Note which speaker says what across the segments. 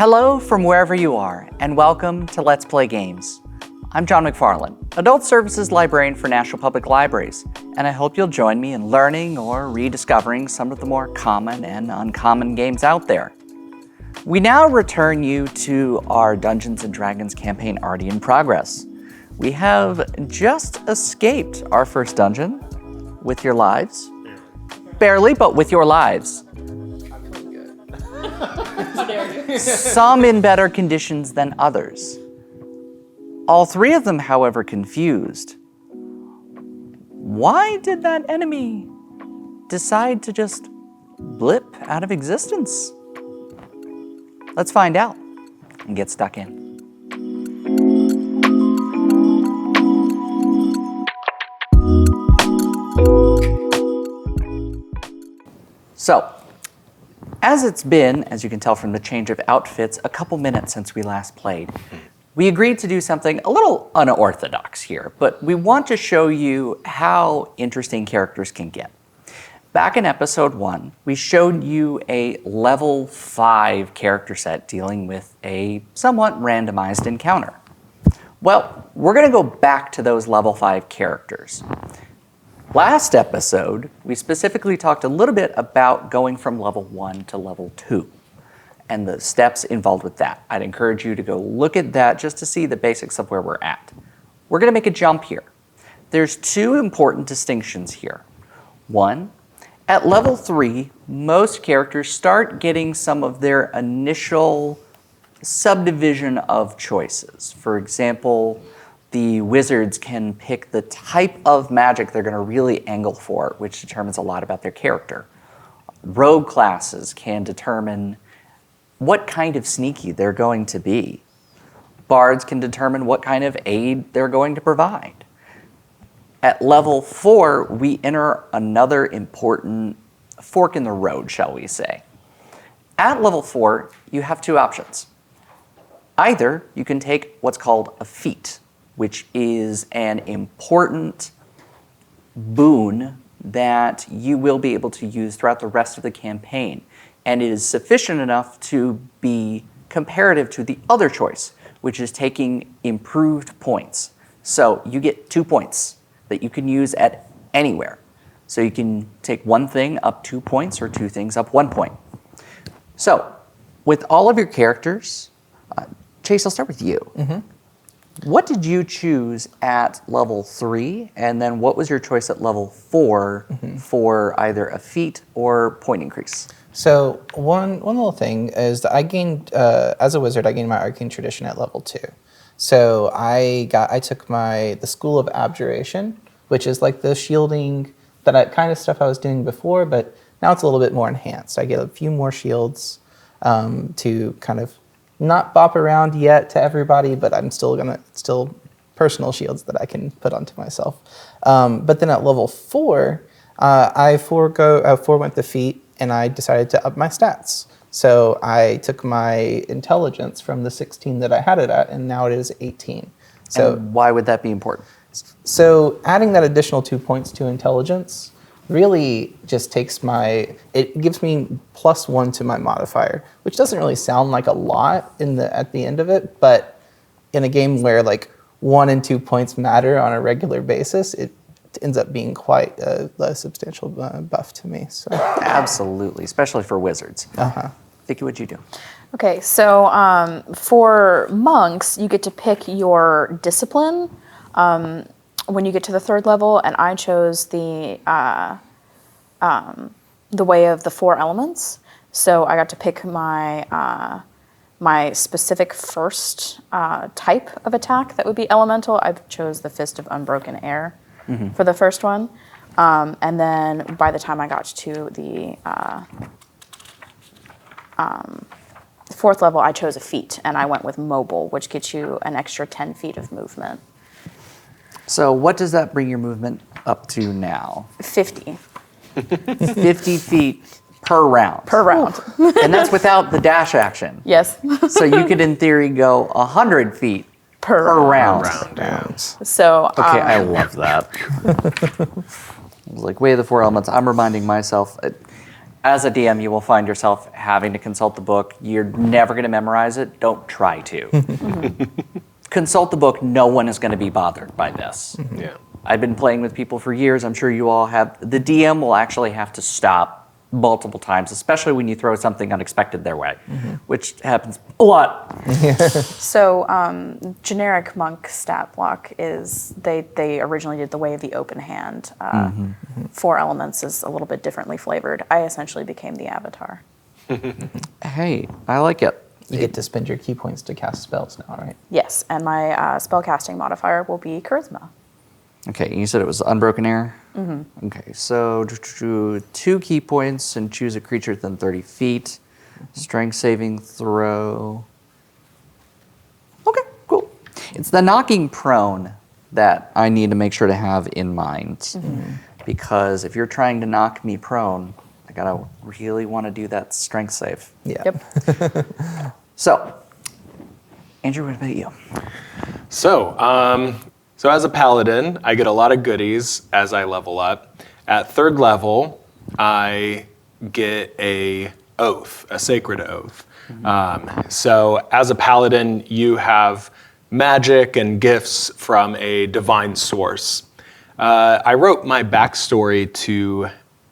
Speaker 1: Hello from wherever you are, and welcome to Let's Play Games. I'm John McFarland, Adult Services Librarian for National Public Libraries, and I hope you'll join me in learning or rediscovering some of the more common and uncommon games out there. We now return you to our Dungeons & Dragons campaign already in progress. We have just escaped our first dungeon with your lives. Barely, but with your lives. Some in better conditions than others. All three of them, however, confused. Why did that enemy decide to just blip out of existence? Let's find out and get stuck in. So, as it's been, as you can tell from the change of outfits, a couple minutes since we last played, we agreed to do something a little unorthodox here, but we want to show you how interesting characters can get. Back in episode 1, we showed you a level 5 character set dealing with a somewhat randomized encounter. Well, we're going to go back to those level 5 characters. Last episode, we specifically talked a little bit about going from level 1 to level 2 and the steps involved with that. I'd encourage you to go look at that just to see the basics of where we're at. We're going to make a jump here. There's two important distinctions here. One, at level 3, most characters start getting some of their initial subdivision of choices. For example, the wizards can pick the type of magic they're going to really angle for, which determines a lot about their character. Rogue classes can determine what kind of sneaky they're going to be. Bards can determine what kind of aid they're going to provide. At level 4, we enter another important fork in the road, shall we say. At level 4, you have two options. Either you can take what's called a feat, which is an important boon that you will be able to use throughout the rest of the campaign. And it is sufficient enough to be comparative to the other choice, which is taking improved points. So you get 2 points that you can use at anywhere. So you can take one thing up 2 points or two things up 1 point. So with all of your characters, Chase, I'll start with you. Mm-hmm. What did you choose at level 3, and then what was your choice at level 4 for either a feat or point increase?
Speaker 2: So one little thing is that I gained, as a wizard, I gained my arcane tradition at level 2. So I took the School of Abjuration, which is like the shielding kind of stuff I was doing before, but now it's a little bit more enhanced. I get a few more shields to kind of not bop around yet to everybody, but I'm still personal shields that I can put onto myself. But then at level 4, I forewent the feat, and I decided to up my stats. So I took my intelligence from the 16 that I had it at, and now it is 18. So
Speaker 1: and why would that be important?
Speaker 2: So adding that additional 2 points to intelligence really just it gives me +1 to my modifier, which doesn't really sound like a lot at the end of it, but in a game where like 1 and 2 points matter on a regular basis, it ends up being quite a substantial buff to me. So.
Speaker 1: Absolutely, especially for wizards. Vicky, what'd you do?
Speaker 3: Okay, so for monks, you get to pick your discipline when you get to the 3rd level, and I chose the way of the 4 elements. So I got to pick my my specific first type of attack that would be elemental. I chose the Fist of Unbroken Air for the first one, and then by the time I got to the 4th level, I chose a feat, and I went with Mobile, which gets you an extra 10 feet of movement.
Speaker 1: So what does that bring your movement up to now?
Speaker 3: 50.
Speaker 1: 50 feet per round.
Speaker 3: Per round.
Speaker 1: And that's without the dash action.
Speaker 3: Yes.
Speaker 1: So you could, in theory, go 100 feet per round.
Speaker 3: So
Speaker 1: okay, I love that. It was like, way of the 4 elements. I'm reminding myself, As a DM, you will find yourself having to consult the book. You're never going to memorize it. Don't try to. Consult the book. No one is going to be bothered by this.
Speaker 4: Yeah.
Speaker 1: I've been playing with people for years. I'm sure you all have. The DM will actually have to stop multiple times, especially when you throw something unexpected their way, which happens a lot.
Speaker 3: So generic monk stat block is they originally did the way of the open hand. 4 elements is a little bit differently flavored. I essentially became the avatar.
Speaker 1: Hey, I like it.
Speaker 2: You get to spend your key points to cast spells now, right?
Speaker 3: Yes, and my spellcasting modifier will be charisma.
Speaker 1: Okay, you said it was Unbroken Air? Mm-hmm. Okay, so 2 key points and choose a creature within 30 feet. Strength saving throw. Okay, cool. It's the knocking prone that I need to make sure to have in mind. Because if you're trying to knock me prone, I gotta really want to do that strength save.
Speaker 2: Yeah.
Speaker 3: Yep.
Speaker 1: So, Andrew, what about you?
Speaker 4: So as a paladin, I get a lot of goodies as I level up. At 3rd level, I get a oath, a sacred oath. So as a paladin, you have magic and gifts from a divine source. I wrote my backstory to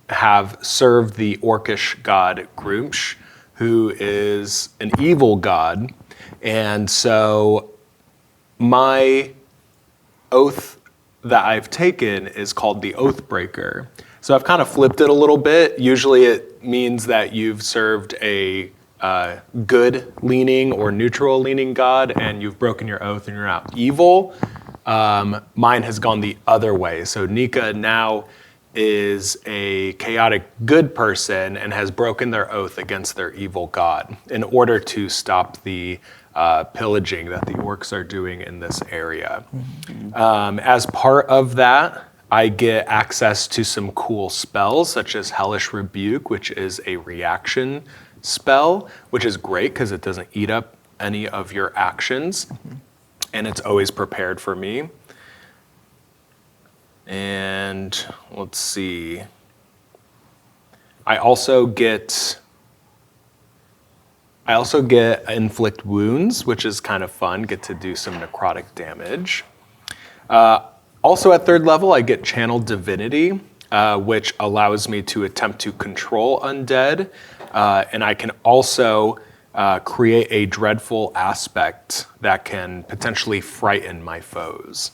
Speaker 4: have served the orcish god Grumsh, who is an evil god. And so my oath that I've taken is called the Oathbreaker. So I've kind of flipped it a little bit. Usually it means that you've served a good-leaning or neutral-leaning god and you've broken your oath and you're not evil. Mine has gone the other way. So Nika now is a chaotic good person and has broken their oath against their evil god in order to stop the pillaging that the orcs are doing in this area. As part of that, I get access to some cool spells such as Hellish Rebuke, which is a reaction spell, which is great because it doesn't eat up any of your actions, and it's always prepared for me. And let's see. I also get inflict wounds, which is kind of fun. Get to do some necrotic damage. Also at 3rd level, I get channel divinity, which allows me to attempt to control undead. And I can also create a dreadful aspect that can potentially frighten my foes.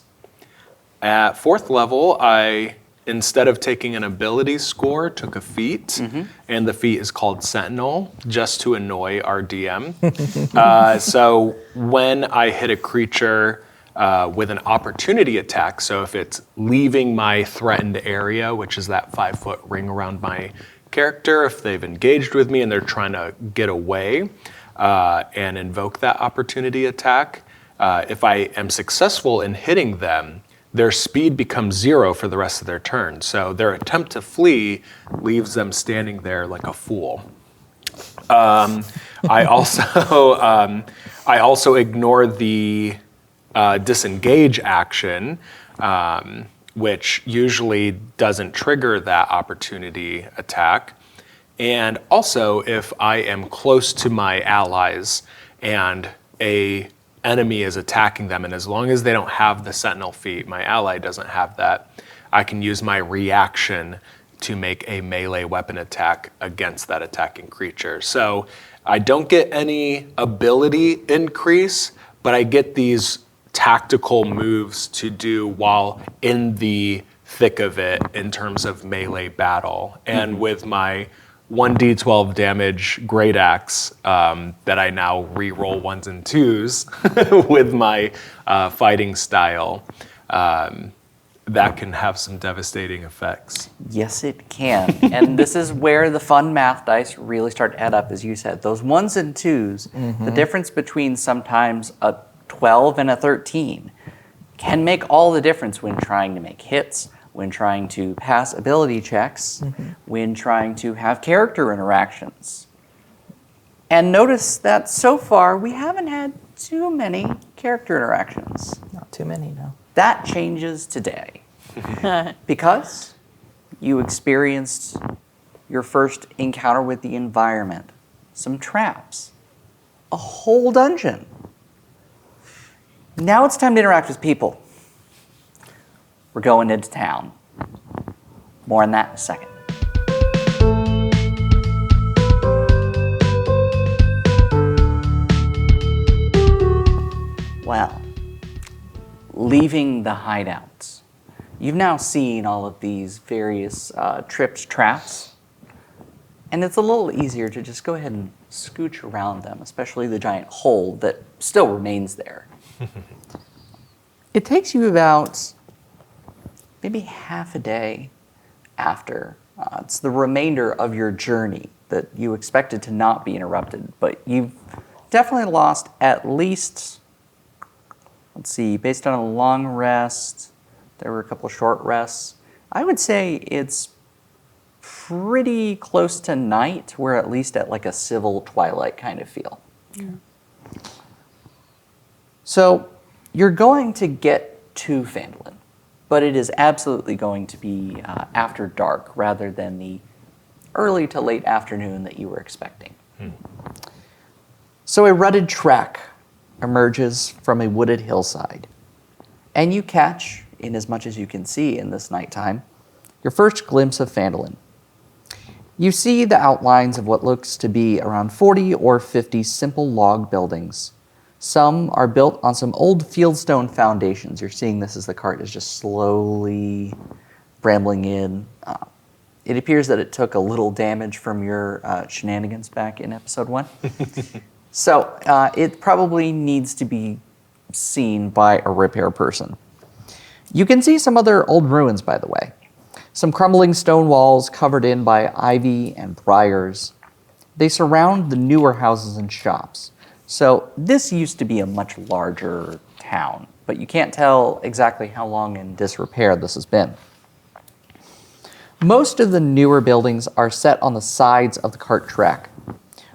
Speaker 4: At 4th level, I, instead of taking an ability score, took a feat, and the feat is called Sentinel, just to annoy our DM. So when I hit a creature with an opportunity attack, so if it's leaving my threatened area, which is that 5-foot ring around my character, if they've engaged with me and they're trying to get away and invoke that opportunity attack, if I am successful in hitting them, their speed becomes 0 for the rest of their turn. So their attempt to flee leaves them standing there like a fool. I also ignore the disengage action, which usually doesn't trigger that opportunity attack. And also, if I am close to my allies and a enemy is attacking them, and as long as they don't have the Sentinel feat, my ally doesn't have that, I can use my reaction to make a melee weapon attack against that attacking creature. So I don't get any ability increase, but I get these tactical moves to do while in the thick of it in terms of melee battle. And with my 1d12 damage great axe that I now re-roll 1s and 2s with my fighting style, that can have some devastating effects.
Speaker 1: Yes, it can. And this is where the fun math dice really start to add up, as you said. Those 1s and 2s, the difference between sometimes a 12 and a 13 can make all the difference when trying to make hits, when trying to pass ability checks, when trying to have character interactions. And notice that so far we haven't had too many character interactions.
Speaker 2: Not too many, no.
Speaker 1: That changes today because you experienced your first encounter with the environment, some traps, a whole dungeon. Now it's time to interact with people. We're going into town. More on that in a second. Well, leaving the hideouts, you've now seen all of these various tripped traps, and it's a little easier to just go ahead and scooch around them, especially the giant hole that still remains there. It takes you about maybe half a day after. It's the remainder of your journey that you expected to not be interrupted, but you've definitely lost at least, let's see, based on a long rest, there were a couple of short rests. I would say it's pretty close to night. We're at least at like a civil twilight kind of feel. Yeah. So you're going to get to Phandalin, but it is absolutely going to be after dark rather than the early to late afternoon that you were expecting. So a rutted track emerges from a wooded hillside, and you catch, in as much as you can see in this nighttime, your first glimpse of Phandalin. You see the outlines of what looks to be around 40 or 50 simple log buildings. Some are built on some old fieldstone foundations. You're seeing this as the cart is just slowly rambling in. It appears that it took a little damage from your shenanigans back in episode 1. So it probably needs to be seen by a repair person. You can see some other old ruins, by the way. Some crumbling stone walls covered in by ivy and briars. They surround the newer houses and shops. So this used to be a much larger town, but you can't tell exactly how long in disrepair this has been. Most of the newer buildings are set on the sides of the cart track,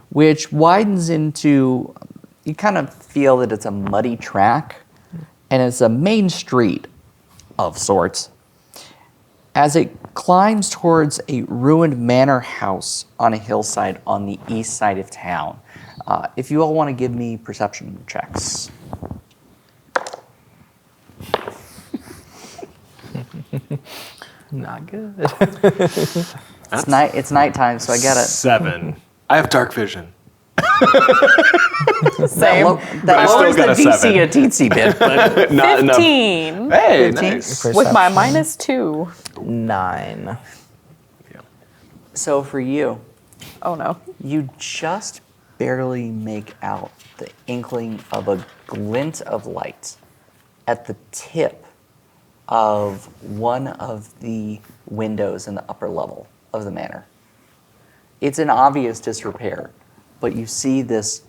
Speaker 1: which widens into, you kind of feel that it's a muddy track, and it's a main street of sorts, as it climbs towards a ruined manor house on a hillside on the east side of town. If you all want to give me perception checks.
Speaker 2: Not good.
Speaker 1: It's nighttime, so I get it.
Speaker 4: 7. I have dark vision.
Speaker 3: Same.
Speaker 1: That
Speaker 4: I still
Speaker 1: lowers the
Speaker 4: got a
Speaker 1: DC
Speaker 4: 7.
Speaker 1: a teensy bit, but
Speaker 4: Not enough.
Speaker 3: 15
Speaker 4: Hey,
Speaker 1: 15?
Speaker 4: nice.
Speaker 3: with my
Speaker 2: Perception.
Speaker 3: -2.
Speaker 2: 9.
Speaker 1: so for you,
Speaker 3: Oh no.
Speaker 1: you just barely make out the inkling of a glint of light at the tip of one of the windows in the upper level of the manor. It's an obvious disrepair, but you see this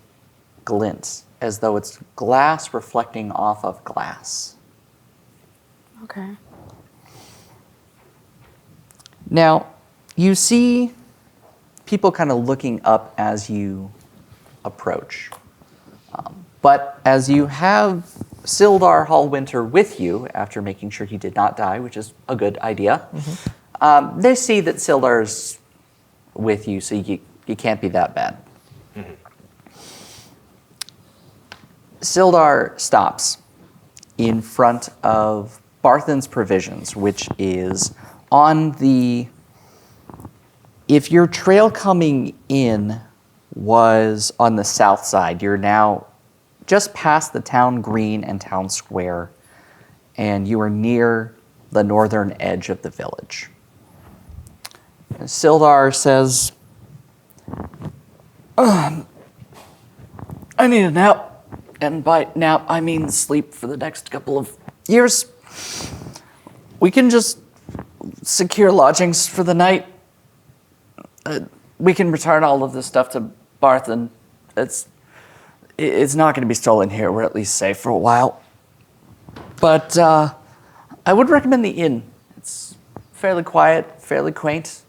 Speaker 1: glint as though it's glass reflecting off of glass.
Speaker 3: Okay.
Speaker 1: Now, you see people kind of looking up as you approach. But as you have Sildar Hallwinter with you, after making sure he did not die, which is a good idea, they see that Sildar's with you, so you can't be that bad. Sildar stops in front of Barthen's Provisions, which is on the... If your trail coming in was on the south side, you're now just past the town green and town square, and you are near the northern edge of the village. Sildar says, I need a nap. And by nap, I mean sleep for the next couple of years. We can just secure lodgings for the night. We can return all of this stuff to Barthen. It's not going to be stolen here. We're at least safe for a while. But I would recommend the inn. It's fairly quiet, fairly quaint.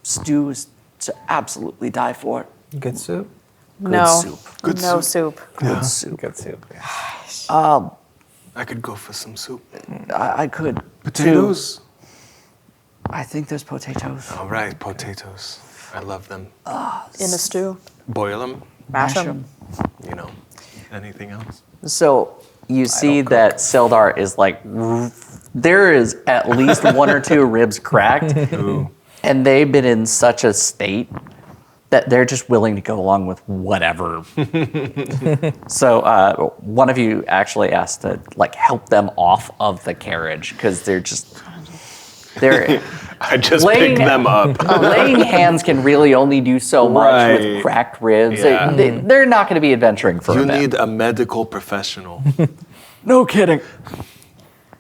Speaker 1: Stew is to absolutely die for.
Speaker 2: Good soup?
Speaker 3: No.
Speaker 1: soup.
Speaker 4: Good
Speaker 3: no
Speaker 4: soup.
Speaker 3: soup.
Speaker 1: Good soup.
Speaker 2: Good soup. Yeah.
Speaker 4: I could go for some soup.
Speaker 1: I could.
Speaker 4: Potatoes.
Speaker 1: I think there's potatoes.
Speaker 4: All right, potatoes. I love them.
Speaker 3: In a stew.
Speaker 4: Boil them,
Speaker 3: Mash
Speaker 1: Mash
Speaker 3: 'em.
Speaker 4: you know. Anything else?
Speaker 1: So you see that Sildar is like, there is at least one or two ribs cracked,
Speaker 4: Ooh.
Speaker 1: and they've been in such a state that they're just willing to go along with whatever. So one of you actually asked to like help them off of the carriage because they're
Speaker 4: I just
Speaker 1: Laying-
Speaker 4: picked them up.
Speaker 1: laying hands can really only do so much
Speaker 4: Right.
Speaker 1: with cracked ribs.
Speaker 4: Yeah.
Speaker 1: They're not going to be adventuring for
Speaker 4: You
Speaker 1: a bit.
Speaker 4: need a medical professional.
Speaker 1: No kidding.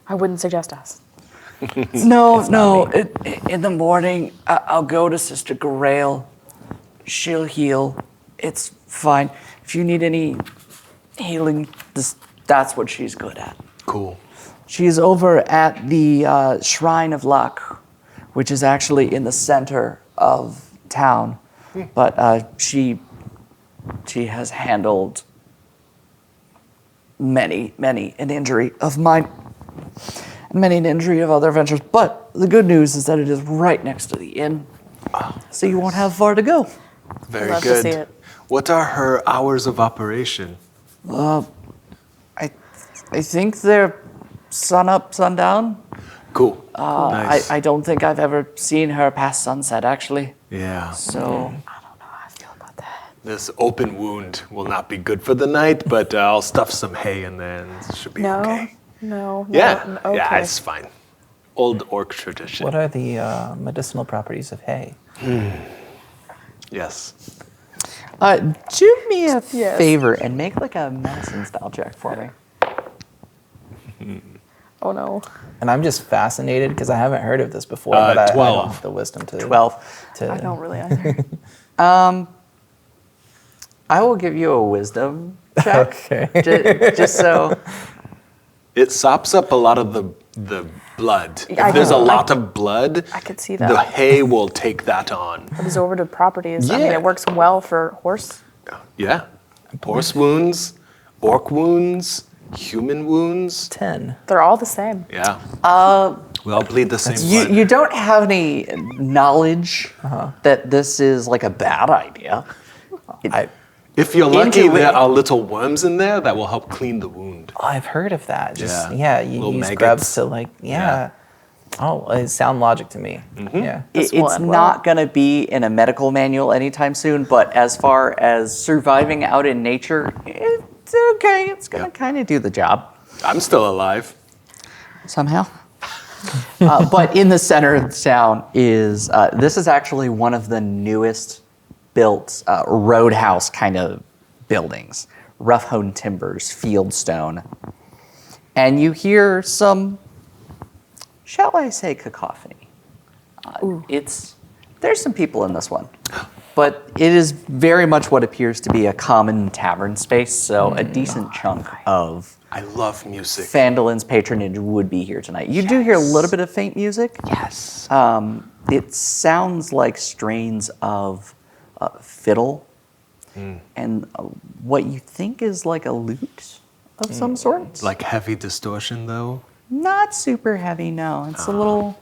Speaker 3: I wouldn't suggest us.
Speaker 1: No. In the morning, I'll go to Sister Grail. She'll heal. It's fine. If you need any healing, that's what she's good at.
Speaker 4: Cool.
Speaker 1: She's over at the Shrine of Luck, which is actually in the center of town. But she has handled many an injury of mine, and many an injury of other adventurers. But the good news is that it is right next to the inn, so you won't have far to go.
Speaker 4: Very
Speaker 3: Love to
Speaker 4: good.
Speaker 3: see it.
Speaker 4: What are her hours of operation?
Speaker 1: I think they're sun up, sundown.
Speaker 4: Cool. Nice.
Speaker 1: I don't think I've ever seen her past sunset, actually.
Speaker 4: Yeah.
Speaker 1: So
Speaker 3: I don't know how I feel about that.
Speaker 4: This open wound will not be good for the night, but I'll stuff some hay and then it should be
Speaker 3: No,
Speaker 4: okay.
Speaker 3: no.
Speaker 4: Yeah.
Speaker 3: Okay.
Speaker 4: Yeah, it's fine. Old orc tradition.
Speaker 2: What are the medicinal properties of hay?
Speaker 4: Yes.
Speaker 1: do me a
Speaker 3: Yes.
Speaker 1: favor and make like a medicine style check for me.
Speaker 3: Oh no.
Speaker 2: And I'm just fascinated because I haven't heard of this before, but I
Speaker 4: 12.
Speaker 2: don't have the wisdom to
Speaker 1: 12.
Speaker 3: I don't really either.
Speaker 1: I will give you a wisdom check.
Speaker 2: Okay.
Speaker 1: Just so.
Speaker 4: It sops up a lot of the blood.
Speaker 3: I
Speaker 4: If there's a
Speaker 3: can-
Speaker 4: lot of blood,
Speaker 3: I could see
Speaker 4: the
Speaker 3: that.
Speaker 4: hay will take that on.
Speaker 3: Absorptive properties. I mean,
Speaker 4: Yeah.
Speaker 3: it works well for horse.
Speaker 4: Yeah. Horse wounds, orc wounds, human wounds.
Speaker 2: 10.
Speaker 3: They're all the same.
Speaker 4: Yeah. We all bleed the same blood.
Speaker 1: You don't have any knowledge that this is like a bad idea.
Speaker 4: If you're lucky,
Speaker 1: Into
Speaker 4: there
Speaker 1: it.
Speaker 4: are little worms in there that will help clean the wound.
Speaker 2: I've heard of that. Just,
Speaker 4: Yeah.
Speaker 2: you
Speaker 4: Little
Speaker 2: use
Speaker 4: maggots.
Speaker 2: grubs to like, yeah. Oh, it sound logic to me. Yeah.
Speaker 3: This will
Speaker 1: It's
Speaker 3: end
Speaker 1: not going to be in a medical manual anytime soon, but as far as surviving out in nature, it's okay. It's going to kind of do the job
Speaker 4: I'm still alive.
Speaker 1: somehow. But in the center of the town is, this is actually one of the newest built roadhouse kind of buildings. Rough-hewn timbers, field stone. And you hear some, shall I say, cacophony. There's some people in this one. But it is very much what appears to be a common tavern space, so a decent chunk of
Speaker 4: I love music.
Speaker 1: Fandolin's patronage would be here tonight. You do hear a little bit of faint music.
Speaker 4: Yes.
Speaker 1: It sounds like strains of fiddle and what you think is like a lute of some sort.
Speaker 4: Like heavy distortion, though.
Speaker 1: Not super heavy, no. It's a little.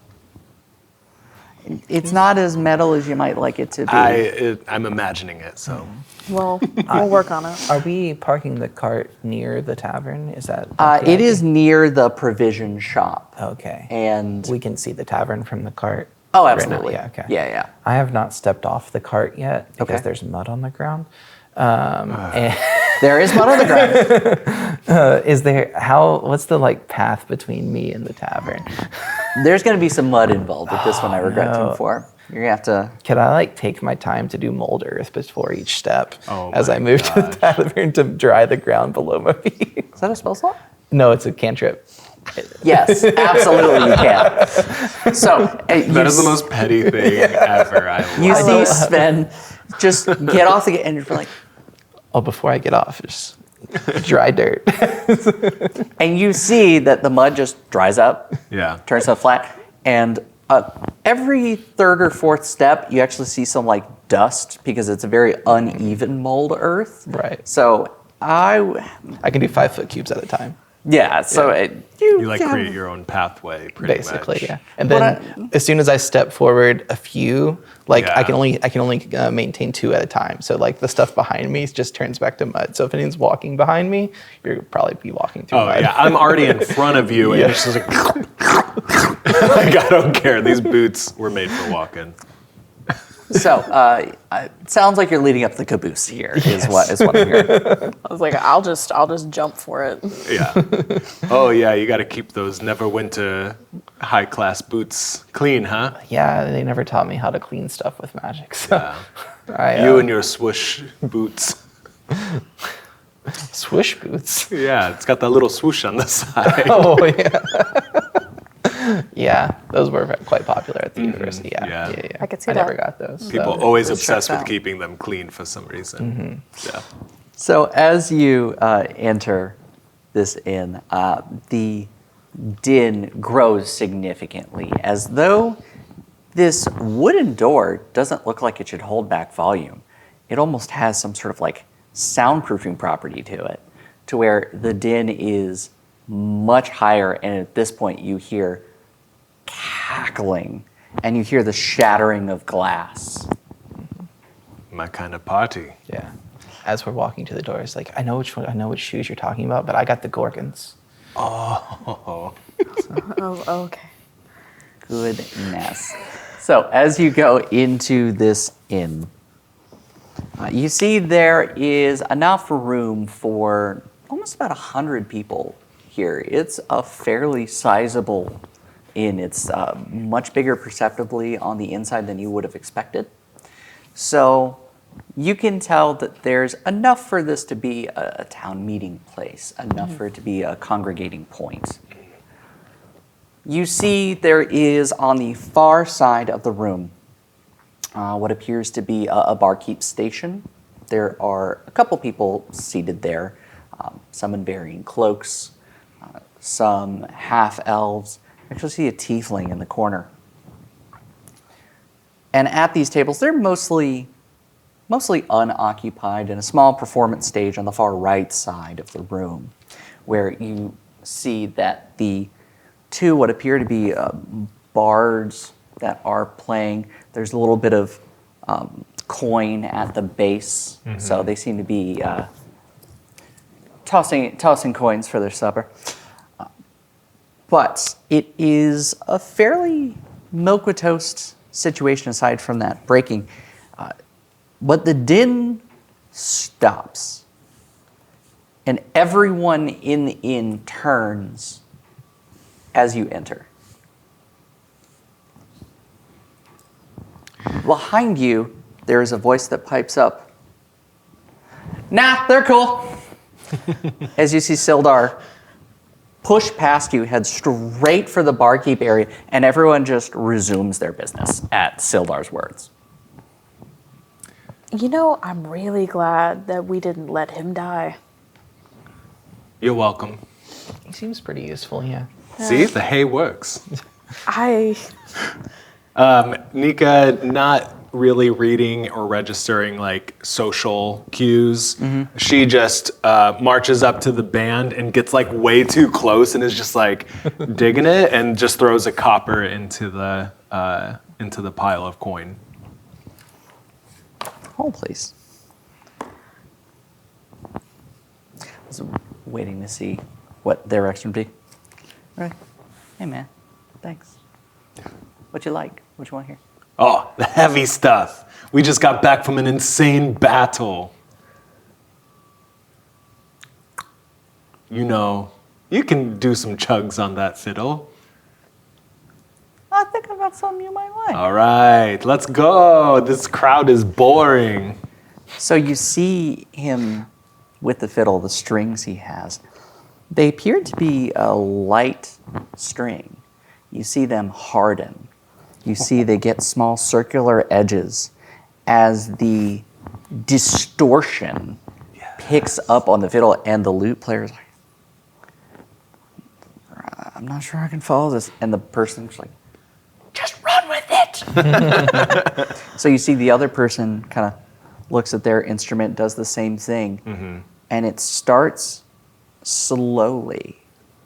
Speaker 1: It's not as metal as you might like it to be.
Speaker 4: I'm imagining it, so.
Speaker 3: Well, we'll work on it.
Speaker 2: Are we parking the cart near the tavern? Is that?
Speaker 1: It is near the provision shop.
Speaker 2: Okay.
Speaker 1: And
Speaker 2: We can see the tavern from the cart.
Speaker 1: oh,
Speaker 2: right now.
Speaker 1: absolutely.
Speaker 2: Yeah. Okay.
Speaker 1: Yeah.
Speaker 2: I have not stepped off the cart yet because
Speaker 1: Okay.
Speaker 2: there's mud on the ground. And
Speaker 1: There is mud on the ground.
Speaker 2: is there what's the like path between me and the tavern?
Speaker 1: There's going to be some mud involved with this one, I regret to
Speaker 2: no.
Speaker 1: inform. You're going to have to.
Speaker 2: Can I like take my time to do mold earth before each step
Speaker 4: Oh
Speaker 2: as I
Speaker 4: my
Speaker 2: move to the tavern to dry the ground below my feet?
Speaker 1: Is that a spell slot?
Speaker 2: No, it's a cantrip.
Speaker 1: Yes, absolutely you can. So
Speaker 4: That is the most petty thing ever.
Speaker 1: you
Speaker 4: I love
Speaker 1: see Sven just get off the and you're like,
Speaker 2: Oh, before I get off, just dry dirt.
Speaker 1: and you see that the mud just dries up,
Speaker 4: Yeah.
Speaker 1: turns to flat, and every third or fourth step you actually see some like dust because it's a very uneven mold earth.
Speaker 2: Right.
Speaker 1: So
Speaker 2: I can do 5 foot cubes at a time.
Speaker 1: Yeah, so
Speaker 2: Yeah.
Speaker 4: You like
Speaker 1: yeah,
Speaker 4: create your own pathway, pretty
Speaker 2: Basically,
Speaker 4: much.
Speaker 2: yeah. And
Speaker 1: But
Speaker 2: then as soon as I step forward a few, like I
Speaker 4: Yeah.
Speaker 2: can only maintain 2 at a time. So like the stuff behind me just turns back to mud. So if anyone's walking behind me, you'll probably be walking through
Speaker 4: Oh
Speaker 2: mud.
Speaker 4: yeah, I'm already in front of you, and
Speaker 2: Yeah.
Speaker 4: it's just like, like I don't care. These boots were made for walking.
Speaker 1: So it sounds like you're leading up the caboose here. Is what I'm hearing.
Speaker 3: I was like, I'll just jump for it.
Speaker 4: Yeah. Oh yeah, you got to keep those Neverwinter high class boots clean, huh?
Speaker 2: Yeah, they never taught me how to clean stuff with magic. So
Speaker 4: Yeah. You and your swoosh boots.
Speaker 2: swoosh boots.
Speaker 4: Yeah, it's got that little swoosh on the side.
Speaker 2: Oh yeah. Yeah, those were quite popular at the university. Yeah,
Speaker 4: Yeah.
Speaker 2: yeah.
Speaker 3: I could see
Speaker 2: I never
Speaker 3: that.
Speaker 2: got those.
Speaker 4: People
Speaker 2: so.
Speaker 4: always
Speaker 3: Those
Speaker 4: obsessed
Speaker 3: checks
Speaker 4: with
Speaker 3: out.
Speaker 4: keeping them clean for some reason. Yeah.
Speaker 1: So as you enter this inn, the din grows significantly, as though this wooden door doesn't look like it should hold back volume. It almost has some sort of like soundproofing property to it, to where the din is much higher, and at this point you hear cackling, and you hear the shattering of glass.
Speaker 4: My kind of party.
Speaker 2: Yeah. As we're walking to the door, it's like I know which shoes you're talking about, but I got the Gorgons.
Speaker 4: Oh.
Speaker 3: Oh, okay.
Speaker 1: Goodness. So as you go into this inn, you see there is enough room for almost about 100 people here. It's a fairly sizable inn. It's much bigger perceptibly on the inside than you would have expected. So you can tell that there's enough for this to be a town meeting place, enough for it to be a congregating point. You see there is on the far side of the room what appears to be a barkeep station. There are a couple people seated there, some in varying cloaks, some half-elves. I actually see a tiefling in the corner. And at these tables, they're mostly unoccupied, and a small performance stage on the far right side of the room, where you see that the two what appear to be bards that are playing. There's a little bit of coin at the base, so they seem to be tossing coins for their supper. But it is a fairly milk with toast situation aside from that breaking. But the din stops, and everyone in the inn turns as you enter. Behind you, there is a voice that pipes up, "Nah, they're cool." As you see Sildar push past you, head straight for the barkeep area, and everyone just resumes their business at Sildar's words.
Speaker 3: You know, I'm really glad that we didn't let him die.
Speaker 4: You're welcome.
Speaker 2: He seems pretty useful, yeah.
Speaker 4: See, the hay works. Nika, not really reading or registering like social cues. She just marches up to the band and gets like way too close and is just like digging it and just throws a copper into the pile of coin.
Speaker 1: Hold, please. I was waiting to see what their reaction would be. All right. Hey, man. Thanks. What you like? What you want here?
Speaker 4: Oh, the heavy stuff. We just got back from an insane battle. You know, you can do some chugs on that fiddle.
Speaker 1: I think I've got something you might like.
Speaker 4: All right, let's go. This crowd is boring.
Speaker 1: So you see him with the fiddle, the strings he has. They appear to be a light string. You see them harden. You see they get small circular edges as the distortion picks up on the fiddle, and the lute player's like, I'm not sure I can follow this. And the person's like, just run with it. So you see the other person kind of looks at their instrument, does the same thing, and it starts slowly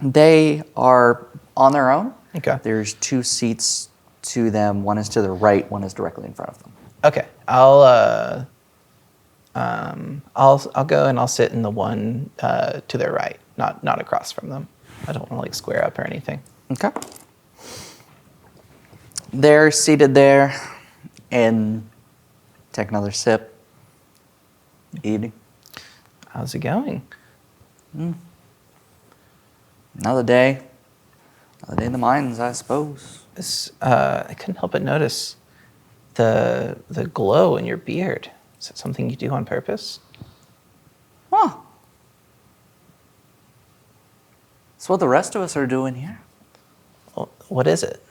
Speaker 1: They are on their own.
Speaker 2: Okay.
Speaker 1: There's 2 seats to them. One is to the right, one is directly in front of them.
Speaker 2: Okay, I'll go and I'll sit in the one to their right, not across from them. I don't want to like square up or anything.
Speaker 1: Okay. They're seated there and take another sip. Evening.
Speaker 2: How's it going?
Speaker 1: Another day. Another day in the mines, I suppose.
Speaker 2: I couldn't help but notice the glow in your beard. Is it something you do on purpose?
Speaker 1: Huh. That's what the rest of us are doing here.
Speaker 2: Well, what is it?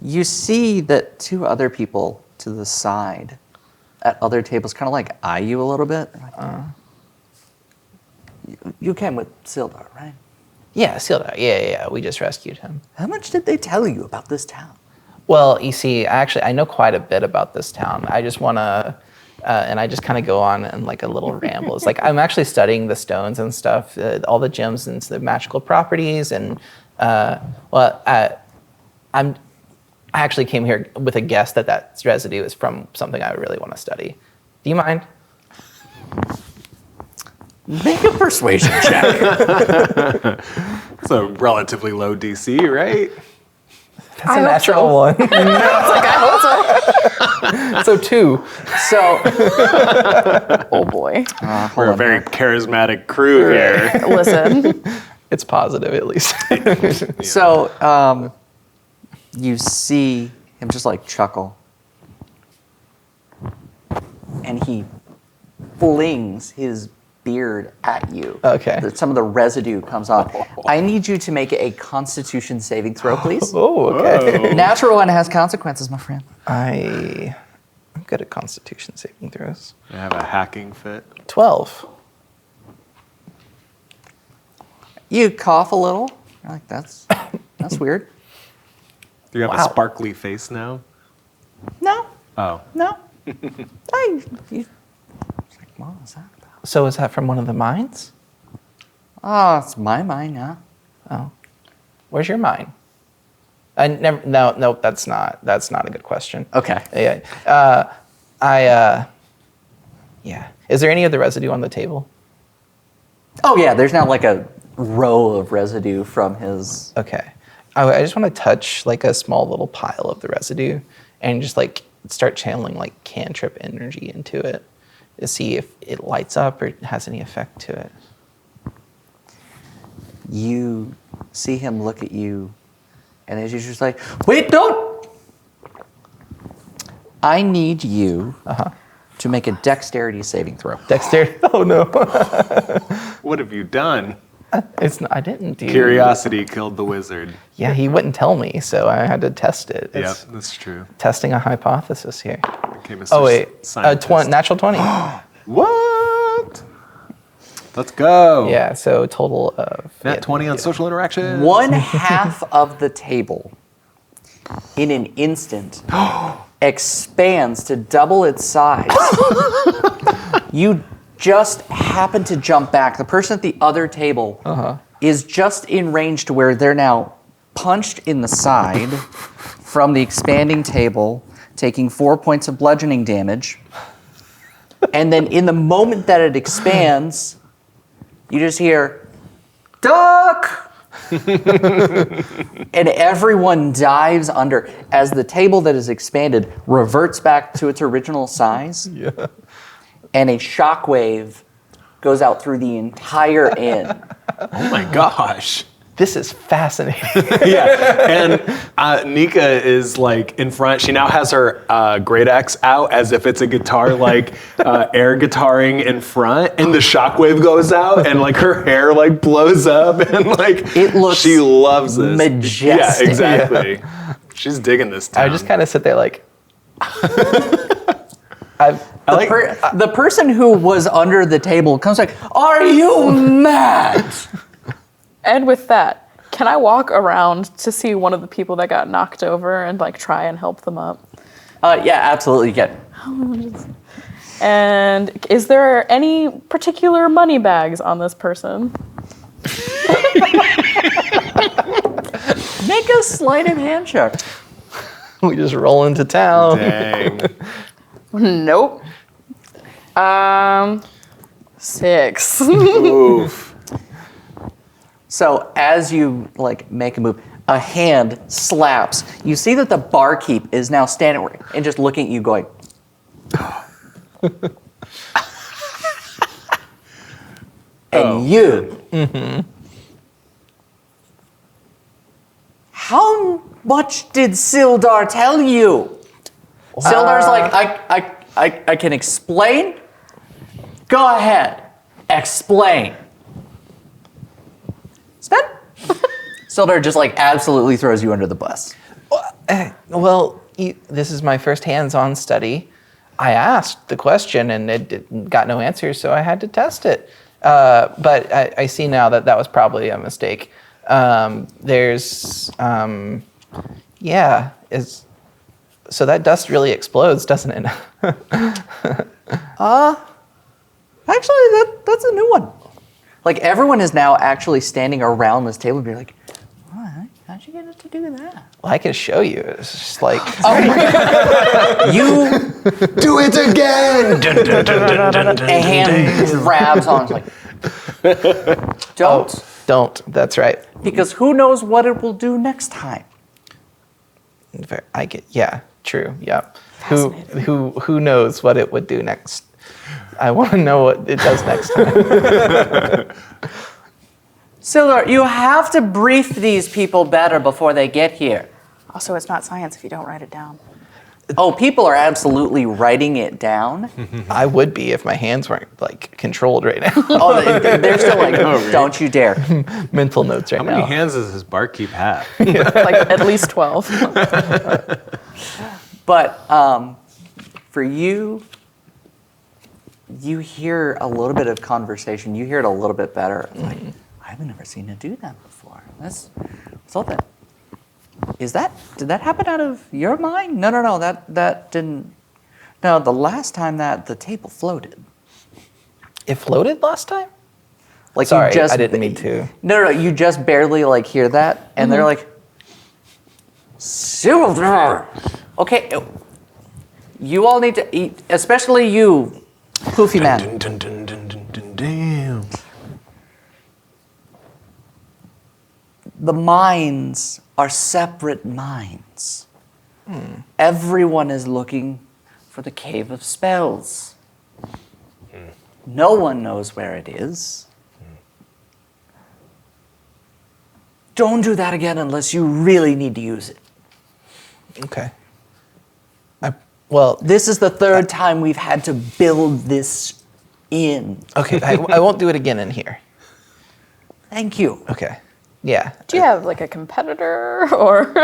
Speaker 1: You see that 2 other people to the side at other tables kind of like eye you a little bit. Like, you came with Sildar, right?
Speaker 2: Yeah, Sildar. Yeah. We just rescued him.
Speaker 1: How much did they tell you about this town?
Speaker 2: Well, you see, I know quite a bit about this town. I just want to, and I just kind of go on and like a little ramble. It's like I'm actually studying the stones and stuff, all the gems and the magical properties, and I actually came here with a guess that residue is from something I really want to study. Do you mind?
Speaker 1: Make a persuasion check.
Speaker 4: It's a relatively low DC, right?
Speaker 2: That's a natural one. So 2.
Speaker 1: So,
Speaker 3: Oh boy.
Speaker 4: We're a very charismatic crew here.
Speaker 3: Listen.
Speaker 2: It's positive at least.
Speaker 1: so you see him just like chuckle, and he flings his beard at you.
Speaker 2: Okay.
Speaker 1: Some of the residue comes off. I need you to make a Constitution saving throw, please.
Speaker 2: Oh, okay.
Speaker 1: Natural one has consequences, my friend.
Speaker 2: I'm good at Constitution saving throws.
Speaker 4: I have a hacking fit.
Speaker 2: 12.
Speaker 1: You cough a little. You're like, that's weird.
Speaker 4: Do you have
Speaker 2: Wow.
Speaker 4: a sparkly face now?
Speaker 1: No,
Speaker 4: Oh.
Speaker 1: no. It's like, what was that about?
Speaker 2: So is that from one of the mines?
Speaker 1: Oh, it's my mind, yeah.
Speaker 2: Oh, where's your mine? I never. No, that's not a good question.
Speaker 1: Okay.
Speaker 2: Yeah. Yeah. Is there any of the residue on the table?
Speaker 1: Oh yeah, there's now like a row of residue from his.
Speaker 2: Okay. I just want to touch like a small little pile of the residue and just like start channeling like cantrip energy into it to see if it lights up or has any effect to it.
Speaker 1: You see him look at you, and as you're just like, wait, don't! I need you to make a dexterity saving throw.
Speaker 2: Dexterity. Oh no.
Speaker 4: What have you done?
Speaker 2: It's not, I didn't do.
Speaker 4: Curiosity killed the wizard.
Speaker 2: Yeah, he wouldn't tell me, so I had to test it.
Speaker 4: Yep,
Speaker 2: It's
Speaker 4: that's true.
Speaker 2: testing a hypothesis here.
Speaker 4: Became a
Speaker 2: Oh wait,
Speaker 4: scientist.
Speaker 2: natural 20.
Speaker 4: What? Let's go.
Speaker 2: Yeah, so total of
Speaker 4: Nat 20 on social interaction.
Speaker 1: 1/2 of the table, in an instant, expands to double its size. You just happen to jump back. The person at the other table is just in range to where they're now punched in the side from the expanding table, taking 4 points of bludgeoning damage. And then in the moment that it expands, you just hear, duck! And everyone dives under as the table that is expanded reverts back to its original size.
Speaker 2: Yeah.
Speaker 1: And a shockwave goes out through the entire inn.
Speaker 4: Oh my gosh.
Speaker 2: This is fascinating.
Speaker 4: Yeah, and Nika is like in front. She now has her great axe out as if it's a guitar, like air guitaring in front, and the shockwave goes out, and like her hair like blows up, and like
Speaker 1: It looks
Speaker 4: she loves this.
Speaker 1: majestic.
Speaker 4: Yeah, exactly. She's digging this town.
Speaker 2: I just kind of sit there like.
Speaker 1: The person who was under the table comes like, "Are you mad?"
Speaker 3: And with that, can I walk around to see one of the people that got knocked over and like try and help them up?
Speaker 1: Yeah, absolutely. You can.
Speaker 3: And is there any particular money bags on this person?
Speaker 1: Make a sleight of hand check.
Speaker 2: We just roll into town.
Speaker 4: Dang.
Speaker 3: Nope. 6.
Speaker 4: Oof.
Speaker 1: So as you like make a move, a hand slaps. You see that the barkeep is now standing and just looking at you, going. And you. Mm-hmm. How much did Sildar tell you? Sildar's like, I can explain. Go ahead, explain. Sven? Sildar just like absolutely throws you under the bus.
Speaker 2: Well, this is my first hands-on study. I asked the question and got no answer, so I had to test it. But I see now that was probably a mistake. So that dust really explodes, doesn't it?
Speaker 1: Actually, that's a new one. Like everyone is now actually standing around this table and be like, how'd you get us to do that?
Speaker 2: Well, I can show you. It's just like
Speaker 1: You
Speaker 2: do it again.
Speaker 1: a hand grabs on. It's like, don't,
Speaker 2: Don't. That's right.
Speaker 1: because who knows what it will do next time.
Speaker 2: I get. Yeah. True. Yeah. Who knows what it would do next? I want to know what it does next time.
Speaker 1: Sildar, you have to brief these people better before they get here.
Speaker 3: Also, it's not science if you don't write it down.
Speaker 1: Oh, people are absolutely writing it down.
Speaker 2: I would be if my hands weren't like controlled right now.
Speaker 1: Oh, they're still like, don't you dare.
Speaker 2: Mental notes right
Speaker 4: How many
Speaker 2: now.
Speaker 4: hands does this barkeep have?
Speaker 3: Like at least 12.
Speaker 1: But for you, you hear a little bit of conversation. You hear it a little bit better. It's like, I've never seen it do that before. What's all that? Did that happen out of your mind? No, that didn't. No, the last time that the table floated.
Speaker 2: It floated last time?
Speaker 1: Like
Speaker 2: Sorry,
Speaker 1: you just,
Speaker 2: I didn't mean to.
Speaker 1: No, you just barely like hear that, and they're like, Silver. Okay, you all need to eat, especially you, Poofy Man.
Speaker 4: Damn.
Speaker 1: The minds are separate minds. Everyone is looking for the Cave of Spells. No one knows where it is. Don't do that again unless you really need to use it.
Speaker 2: Okay. Well,
Speaker 1: This is the third time we've had to build this in.
Speaker 2: okay. I won't do it again in here.
Speaker 1: Thank you.
Speaker 2: Okay. Yeah.
Speaker 3: Do you have like a competitor or?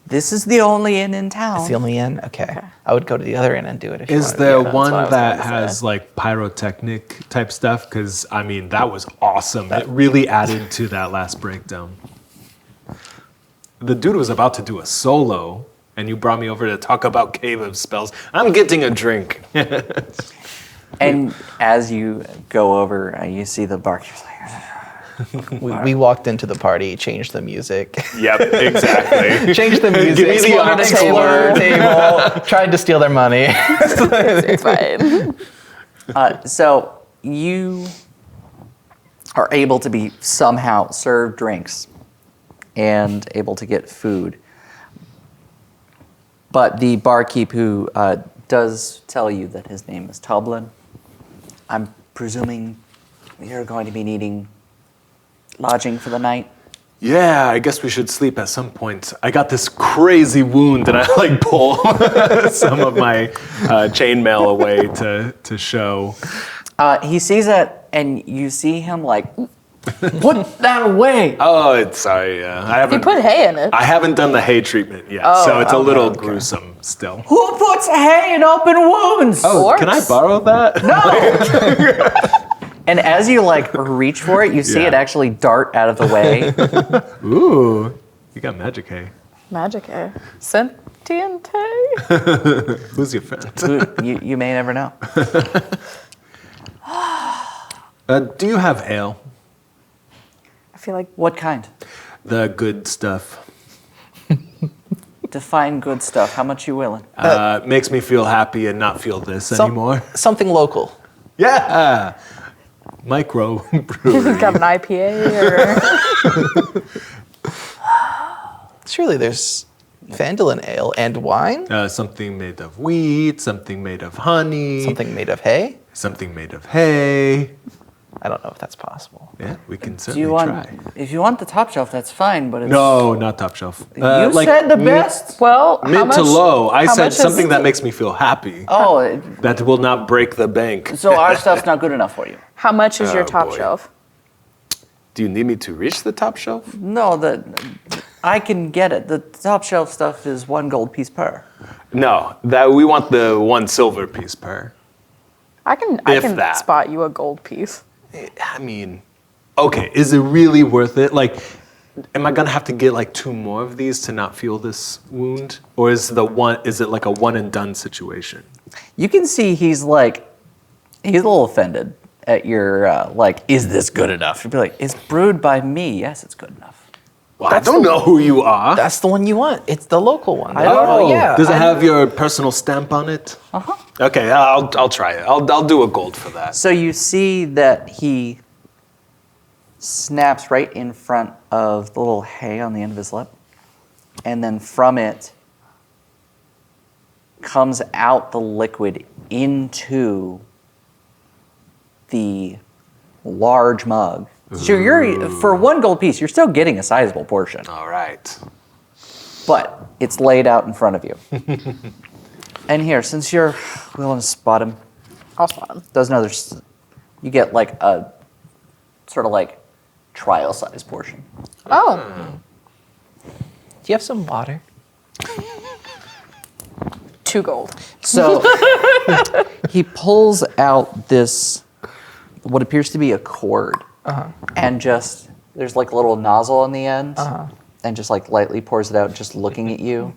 Speaker 1: This is the only inn in town.
Speaker 2: It's the only inn? Okay. I would go to the other inn and do it if you
Speaker 4: Is
Speaker 2: wanted
Speaker 4: there
Speaker 2: to.
Speaker 3: that's
Speaker 4: one
Speaker 3: what I was
Speaker 4: that
Speaker 3: gonna
Speaker 4: has
Speaker 3: say.
Speaker 4: like pyrotechnic type stuff? Because I mean, that was awesome. It really added to that last breakdown. The dude was about to do a solo, and you brought me over to talk about Cave of Spells. I'm getting a drink.
Speaker 1: And as you go over, you see the barkeep.
Speaker 2: We walked into the party, changed the music.
Speaker 4: Yep, exactly.
Speaker 2: Changed the music.
Speaker 4: Give me the
Speaker 2: Exploded the
Speaker 4: aux
Speaker 2: table, tried to steal their money.
Speaker 3: It's fine.
Speaker 1: So you are able to be somehow served drinks and able to get food. But the barkeep who does tell you that his name is Tublin, I'm presuming you're going to be needing lodging for the night.
Speaker 4: Yeah, I guess we should sleep at some point. I got this crazy wound and I like pull some of my chainmail away to show.
Speaker 1: He sees it, and you see him like, put that away.
Speaker 4: Oh, it's sorry. I
Speaker 3: You
Speaker 4: haven't.
Speaker 3: put hay in it.
Speaker 4: I haven't done the hay treatment yet, so it's a little gruesome still.
Speaker 1: Who puts hay in open wounds?
Speaker 4: Oh, can I borrow that?
Speaker 1: And as you like reach for it, you see
Speaker 4: Yeah.
Speaker 1: it actually dart out of the way.
Speaker 4: Ooh, you got magic hay.
Speaker 3: Magic hay. Sentient hay?
Speaker 4: Who's your friend?
Speaker 1: you may never know.
Speaker 4: Do you have ale?
Speaker 3: I feel like
Speaker 1: What kind?
Speaker 4: The good stuff.
Speaker 1: Define good stuff. How much you willing?
Speaker 4: Makes me feel happy and not feel this anymore.
Speaker 2: Something local.
Speaker 4: Yeah. Micro brewery.
Speaker 3: Got an IPA or
Speaker 2: Surely there's Vandalin ale and wine.
Speaker 4: Something made of wheat, something made of honey,
Speaker 2: Something made of hay.
Speaker 4: something made of hay.
Speaker 2: I don't know if that's possible.
Speaker 4: Yeah, we can
Speaker 1: Do
Speaker 4: certainly
Speaker 1: you want?
Speaker 4: try.
Speaker 1: If you want the top shelf, that's fine. But it's,
Speaker 4: No, not top shelf.
Speaker 1: you said the best.
Speaker 3: well, how
Speaker 4: Mid
Speaker 3: much,
Speaker 4: to low. I
Speaker 3: how
Speaker 4: said
Speaker 3: much is
Speaker 4: something that
Speaker 3: the-
Speaker 4: makes me feel happy.
Speaker 1: Oh,
Speaker 4: That will not break the bank.
Speaker 1: so our stuff's not good enough for you?
Speaker 3: How much is your
Speaker 4: Oh,
Speaker 3: top
Speaker 4: boy.
Speaker 3: shelf?
Speaker 4: Do you need me to reach the top shelf?
Speaker 1: No, I can get it. The top shelf stuff is 1 gold piece per.
Speaker 4: No, that we want the 1 silver piece per.
Speaker 3: I can
Speaker 4: If that.
Speaker 3: spot you a gold piece.
Speaker 4: I mean, okay, is it really worth it? Like, am I gonna have to get like 2 more of these to not feel this wound, or is it like a one and done situation?
Speaker 1: You can see he's a little offended at your is this good enough? You'd be like, it's brewed by me. Yes, it's good enough.
Speaker 4: Well, I don't know who you are.
Speaker 2: That's the one you want. It's the local one.
Speaker 1: I don't know.
Speaker 2: Yeah.
Speaker 4: Does it have your personal stamp on it?
Speaker 1: Uh-huh.
Speaker 4: Okay, I'll try it. I'll do a gold for that.
Speaker 1: So you see that he snaps right in front of the little hay on the end of his lip, and then from it comes out the liquid into the large mug. So you're for 1 gold piece, you're still getting a sizable portion,
Speaker 4: All right.
Speaker 1: but it's laid out in front of you. And here, since you're willing to spot him,
Speaker 3: I'll spot him.
Speaker 1: does another. You get like a sort of like trial size portion.
Speaker 3: Oh,
Speaker 2: Do you have some water?
Speaker 3: 2 gold.
Speaker 1: So he pulls out this, what appears to be a cord, and just there's like a little nozzle on the end, and just like lightly pours it out, just looking at you.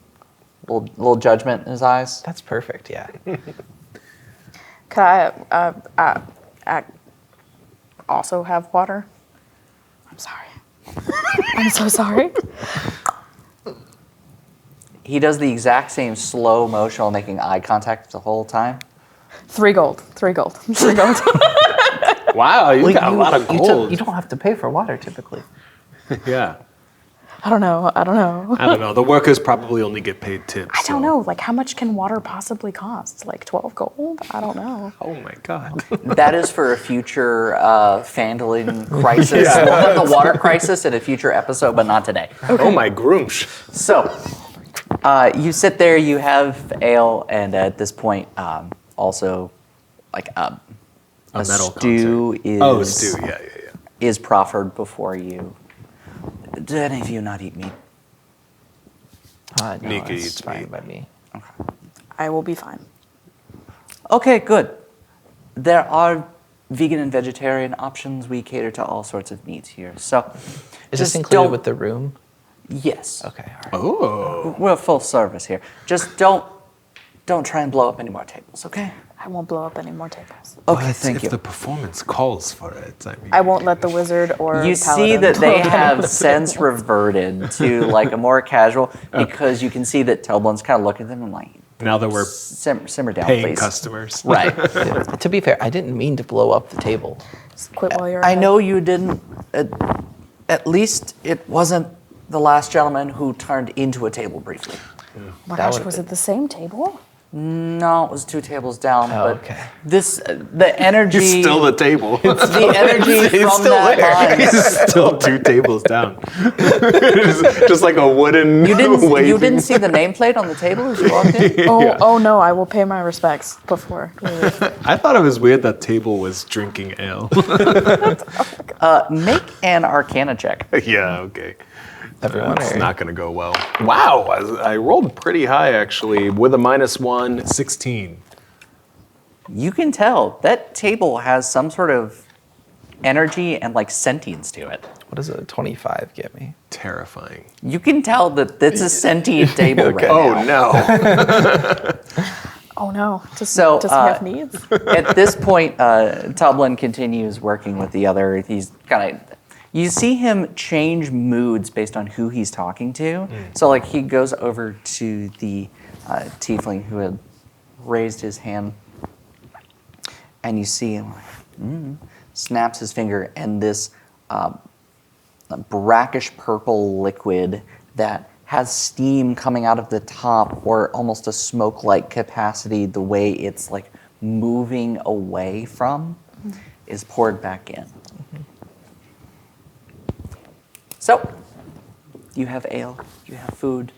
Speaker 1: Little judgment in his eyes.
Speaker 2: That's perfect. Yeah.
Speaker 3: Could I also have water? I'm sorry. I'm so sorry.
Speaker 1: He does the exact same slow motion while making eye contact the whole time.
Speaker 3: 3 gold. 3 gold. 3 gold.
Speaker 4: Wow, you got a lot of gold.
Speaker 2: You don't have to pay for water typically.
Speaker 4: Yeah.
Speaker 3: I don't know.
Speaker 4: I don't know. The workers probably only get paid tips.
Speaker 3: I don't know. Like, how much can water possibly cost? Like 12 gold? I don't know.
Speaker 4: Oh my god.
Speaker 1: That is for a future Fandolin crisis. We'll have the water crisis in a future episode, but not today.
Speaker 4: Oh my groomsh.
Speaker 1: So, you sit there, you have ale, and at this point, also, like a
Speaker 4: metal
Speaker 1: stew
Speaker 4: concert.
Speaker 1: is
Speaker 4: Oh, stew. Yeah.
Speaker 1: is proffered before you. Do any of you not eat meat?
Speaker 2: No,
Speaker 4: Nika
Speaker 2: it's
Speaker 4: eats
Speaker 2: fine
Speaker 4: meat.
Speaker 2: by me.
Speaker 3: I will be fine.
Speaker 1: Okay, good. There are vegan and vegetarian options. We cater to all sorts of meats here. So,
Speaker 2: Is this
Speaker 1: just
Speaker 2: included
Speaker 1: don't-
Speaker 2: with the room?
Speaker 1: Yes.
Speaker 2: Okay. All right.
Speaker 4: Oh.
Speaker 1: We're full service here. Just don't try and blow up any more tables, okay?
Speaker 3: I won't blow up any more tables.
Speaker 1: Okay,
Speaker 4: But
Speaker 1: thank
Speaker 4: if
Speaker 1: you.
Speaker 4: the performance calls for it, I mean.
Speaker 3: I won't let the wizard or
Speaker 1: You see
Speaker 3: paladin
Speaker 1: that they
Speaker 3: blow up any
Speaker 1: have
Speaker 3: more
Speaker 1: since
Speaker 3: tables.
Speaker 1: reverted to like a more casual because you can see that Toblin's kind of looking at them and like,
Speaker 4: Now that we're
Speaker 1: simmer down,
Speaker 4: paying
Speaker 1: please.
Speaker 4: customers.
Speaker 1: Right.
Speaker 2: To be fair, I didn't mean to blow up the table.
Speaker 3: Just quit while you're
Speaker 1: I
Speaker 3: ahead.
Speaker 1: know you didn't. At least it wasn't the last gentleman who turned into a table briefly.
Speaker 3: Oh my
Speaker 2: That
Speaker 3: gosh,
Speaker 2: would've
Speaker 3: was
Speaker 2: been-
Speaker 3: it the same table?
Speaker 1: No, it was 2 tables down.
Speaker 2: Oh,
Speaker 1: but
Speaker 2: okay.
Speaker 1: the energy,
Speaker 4: He's still the table.
Speaker 1: the energy
Speaker 2: It's
Speaker 1: from
Speaker 2: still
Speaker 1: that
Speaker 2: there.
Speaker 1: line.
Speaker 4: He's still 2 tables down. just like a wooden
Speaker 1: You didn't
Speaker 4: waving.
Speaker 1: see the nameplate on the table as you walked in?
Speaker 3: Oh no, I will pay my respects before. we leave.
Speaker 4: I thought it was weird that table was drinking ale.
Speaker 1: Make an Arcana check.
Speaker 4: Yeah, okay.
Speaker 2: Everyone.
Speaker 4: That's
Speaker 2: or-
Speaker 4: not going to go well. Wow, I rolled pretty high actually with a -1, 16.
Speaker 1: You can tell that table has some sort of energy and like sentience to it.
Speaker 2: What does a 25 get me?
Speaker 4: Terrifying.
Speaker 1: You can tell that it's a sentient table
Speaker 2: Okay.
Speaker 1: right now.
Speaker 4: Oh no.
Speaker 3: Oh no, does
Speaker 1: So,
Speaker 3: he have needs?
Speaker 1: At this point, Tublin continues working with the other. He's kind of, You see him change moods based on who he's talking to. So, like, he goes over to the tiefling who had raised his hand, and you see him snaps his finger, and this brackish purple liquid that has steam coming out of the top, or almost a smoke-like capacity, the way it's like moving away from, is poured back in. So, you have ale, you have food.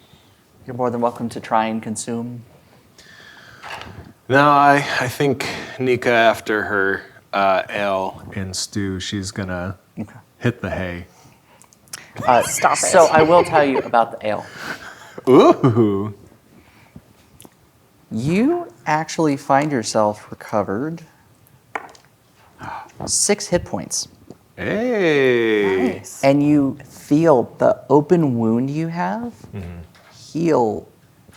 Speaker 1: You're more than welcome to try and consume.
Speaker 4: No, I think Nika, after her ale and stew, she's gonna hit the hay.
Speaker 3: Stop it.
Speaker 1: So I will tell you about the ale.
Speaker 4: Ooh.
Speaker 1: You actually find yourself recovered 6 hit points.
Speaker 4: Hey.
Speaker 3: Nice.
Speaker 1: And you feel the open wound you have heal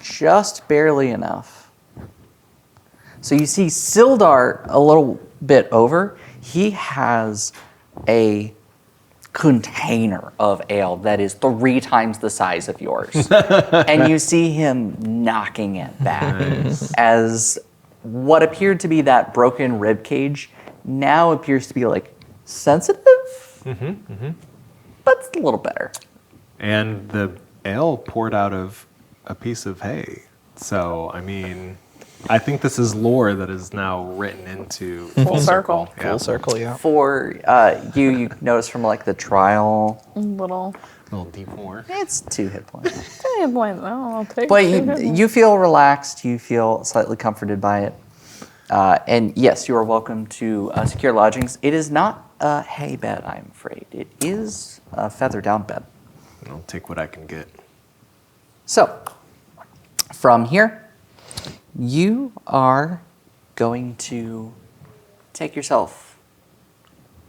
Speaker 1: just barely enough. So you see Sildar a little bit over. He has a container of ale that is 3 times the size of yours. And you see him knocking it back as what appeared to be that broken rib cage now appears to be like sensitive, but it's a little better.
Speaker 4: And the ale poured out of a piece of hay. So, I mean, I think this is lore that is now written into
Speaker 3: Full circle.
Speaker 4: Yeah.
Speaker 2: Full circle, yeah.
Speaker 1: For you notice from like the trial,
Speaker 3: Little
Speaker 4: Little D4.
Speaker 1: it's 2 hit points.
Speaker 3: 2 hit points. Oh, I'll take
Speaker 1: But
Speaker 3: 2 hit points.
Speaker 1: you feel relaxed, you feel slightly comforted by it. And yes, you are welcome to secure lodgings. It is not a hay bed, I'm afraid. It is a feather down bed.
Speaker 4: I'll take what I can get.
Speaker 1: So, from here, you are going to take yourself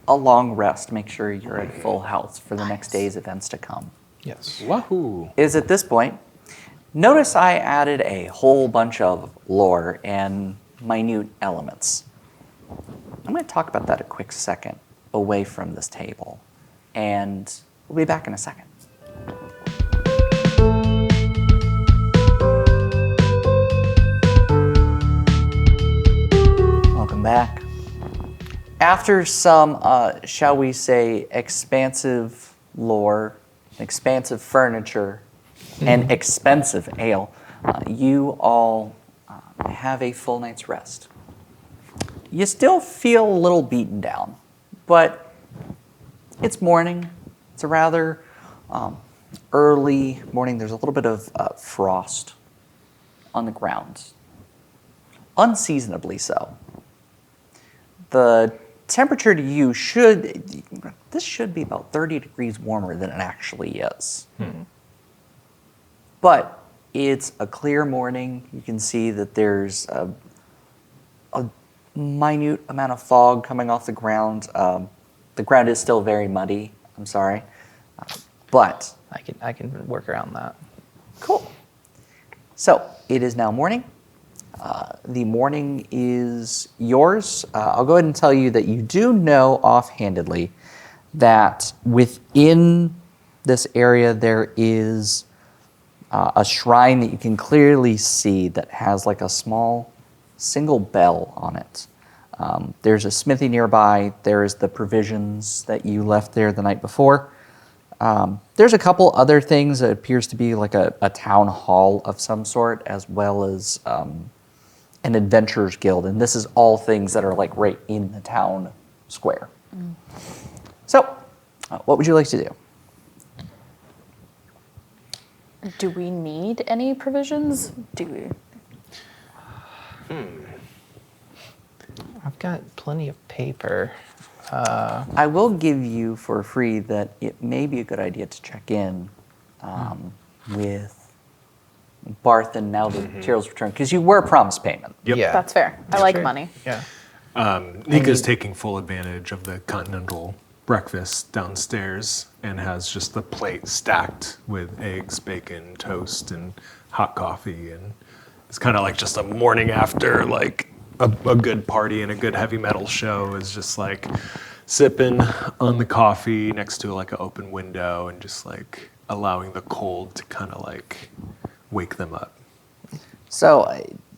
Speaker 1: a long rest. Make sure you're at full health for the next day's events to come.
Speaker 2: Yes.
Speaker 4: Wahoo!
Speaker 1: Is at this point, notice I added a whole bunch of lore and minute elements. I'm going to talk about that a quick second away from this table, and we'll be back in a second. Welcome back. After some, shall we say, expansive lore, expansive furniture, and expensive ale, you all have a full night's rest. You still feel a little beaten down, but it's morning. It's a rather early morning. There's a little bit of frost on the ground, unseasonably so. The temperature to you should be about 30 degrees warmer than it actually is. But it's a clear morning. You can see that there's a minute amount of fog coming off the ground. The ground is still very muddy. I'm sorry. But
Speaker 2: I can work around that.
Speaker 1: cool. So it is now morning. The morning is yours. I'll go ahead and tell you that you do know offhandedly that within this area there is a shrine that you can clearly see that has like a small single bell on it. There's a smithy nearby. There's the provisions that you left there the night before. There's a couple other things. It appears to be like a town hall of some sort, as well as an adventurers guild. And this is all things that are like right in the town square. So, what would you like to do?
Speaker 3: Do we need any provisions? Do we?
Speaker 2: I've got plenty of paper.
Speaker 1: I will give you for free that it may be a good idea to check in with Barth and now the materials return, because you were promised payment.
Speaker 4: Yep.
Speaker 2: Yeah.
Speaker 3: That's fair. I like
Speaker 2: Sure.
Speaker 3: money.
Speaker 2: Yeah.
Speaker 4: Nika's taking full advantage of the continental breakfast downstairs and has just the plate stacked with eggs, bacon, toast, and hot coffee. And it's kind of like just a morning after like a good party and a good heavy metal show is just like sipping on the coffee next to like an open window and just like allowing the cold to kind of like wake them up.
Speaker 1: So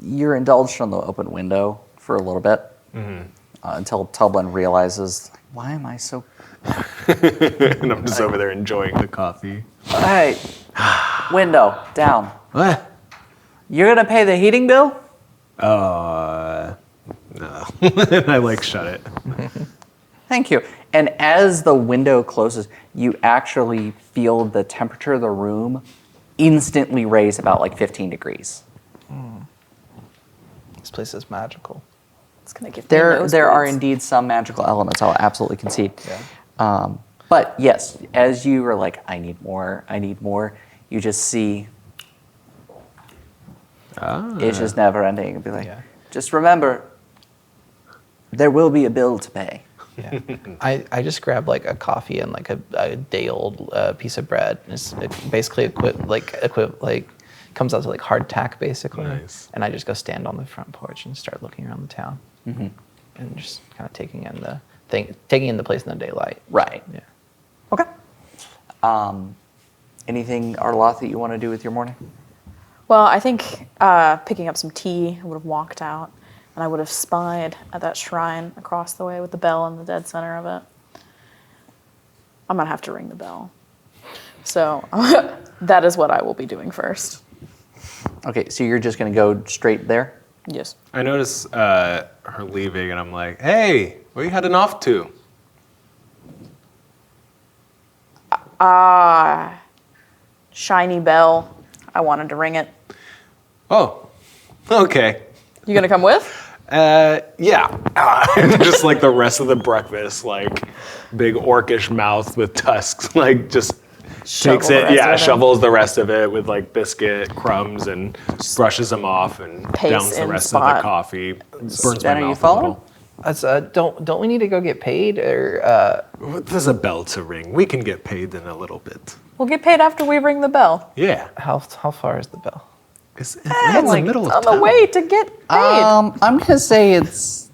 Speaker 1: you're indulged on the open window for a little bit until Tublin realizes, why am I so...
Speaker 4: And I'm just over there enjoying the coffee.
Speaker 1: Hey, window, down.
Speaker 4: What?
Speaker 1: You're going to pay the heating bill?
Speaker 4: No. And I like shut it.
Speaker 1: Thank you. And as the window closes, you actually feel the temperature of the room instantly raise about like 15 degrees.
Speaker 2: This place is magical.
Speaker 3: It's gonna give me
Speaker 1: There are
Speaker 3: nosebleeds.
Speaker 1: indeed some magical elements, I'll absolutely concede.
Speaker 2: Yeah.
Speaker 1: But yes, as you are like, I need more, you just see it's just never ending. It'd be like,
Speaker 2: Yeah.
Speaker 1: just remember, there will be a bill to pay.
Speaker 2: Yeah. I just grabbed like a coffee and like a day old piece of bread. It basically comes out to like hardtack basically.
Speaker 4: Nice.
Speaker 2: And I just go stand on the front porch and start looking around the town and just kind of taking in the place in the daylight.
Speaker 1: Right.
Speaker 2: Yeah.
Speaker 1: Okay. Anything, Arloth, that you want to do with your morning?
Speaker 3: Well, I think picking up some tea, I would have walked out, and I would have spied at that shrine across the way with the bell in the dead center of it. I'm gonna have to ring the bell. So that is what I will be doing first.
Speaker 1: Okay, so you're just going to go straight there?
Speaker 3: Yes.
Speaker 4: I notice her leaving, and I'm like, "Hey, where you heading off to?"
Speaker 3: Shiny bell. I wanted to ring it.
Speaker 4: Oh, okay.
Speaker 3: You gonna come with?
Speaker 4: Yeah. Just like the rest of the breakfast, like big orcish mouth with tusks, like just
Speaker 3: Shovel
Speaker 4: takes
Speaker 3: the
Speaker 4: it,
Speaker 3: rest
Speaker 4: yeah,
Speaker 3: of it in.
Speaker 4: shovels the rest of it with like biscuit crumbs and brushes them off and
Speaker 3: Pace
Speaker 4: downs the
Speaker 3: in
Speaker 4: rest of
Speaker 3: spot.
Speaker 4: the coffee. Burns
Speaker 1: Ben,
Speaker 4: my
Speaker 1: are you
Speaker 4: mouth a
Speaker 1: following?
Speaker 4: little.
Speaker 2: Don't we need to go get paid or
Speaker 4: There's a bell to ring. We can get paid in a little bit.
Speaker 3: We'll get paid after we ring the bell.
Speaker 4: Yeah.
Speaker 2: how far is the bell?
Speaker 4: It's in
Speaker 1: like,
Speaker 4: the middle of
Speaker 3: On the
Speaker 4: town.
Speaker 3: way to get paid.
Speaker 1: I'm going to say it's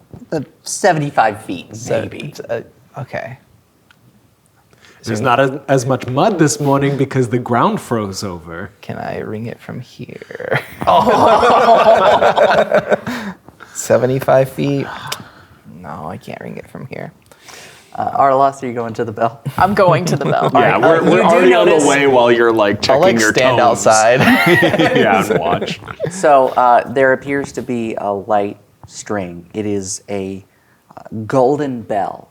Speaker 1: 75 feet, maybe.
Speaker 2: Okay.
Speaker 4: There's not as much mud this morning because the ground froze over.
Speaker 2: Can I ring it from here? 75 feet? No, I can't ring it from here.
Speaker 1: Arloth, are you going to the bell?
Speaker 3: I'm going to the bell.
Speaker 4: Yeah, we're
Speaker 1: you do
Speaker 4: already on
Speaker 1: notice-
Speaker 4: the way while you're like checking
Speaker 2: I'll like
Speaker 4: your
Speaker 2: stand
Speaker 4: tones.
Speaker 2: outside.
Speaker 4: Yeah, and watch.
Speaker 1: So there appears to be a light string. It is a golden bell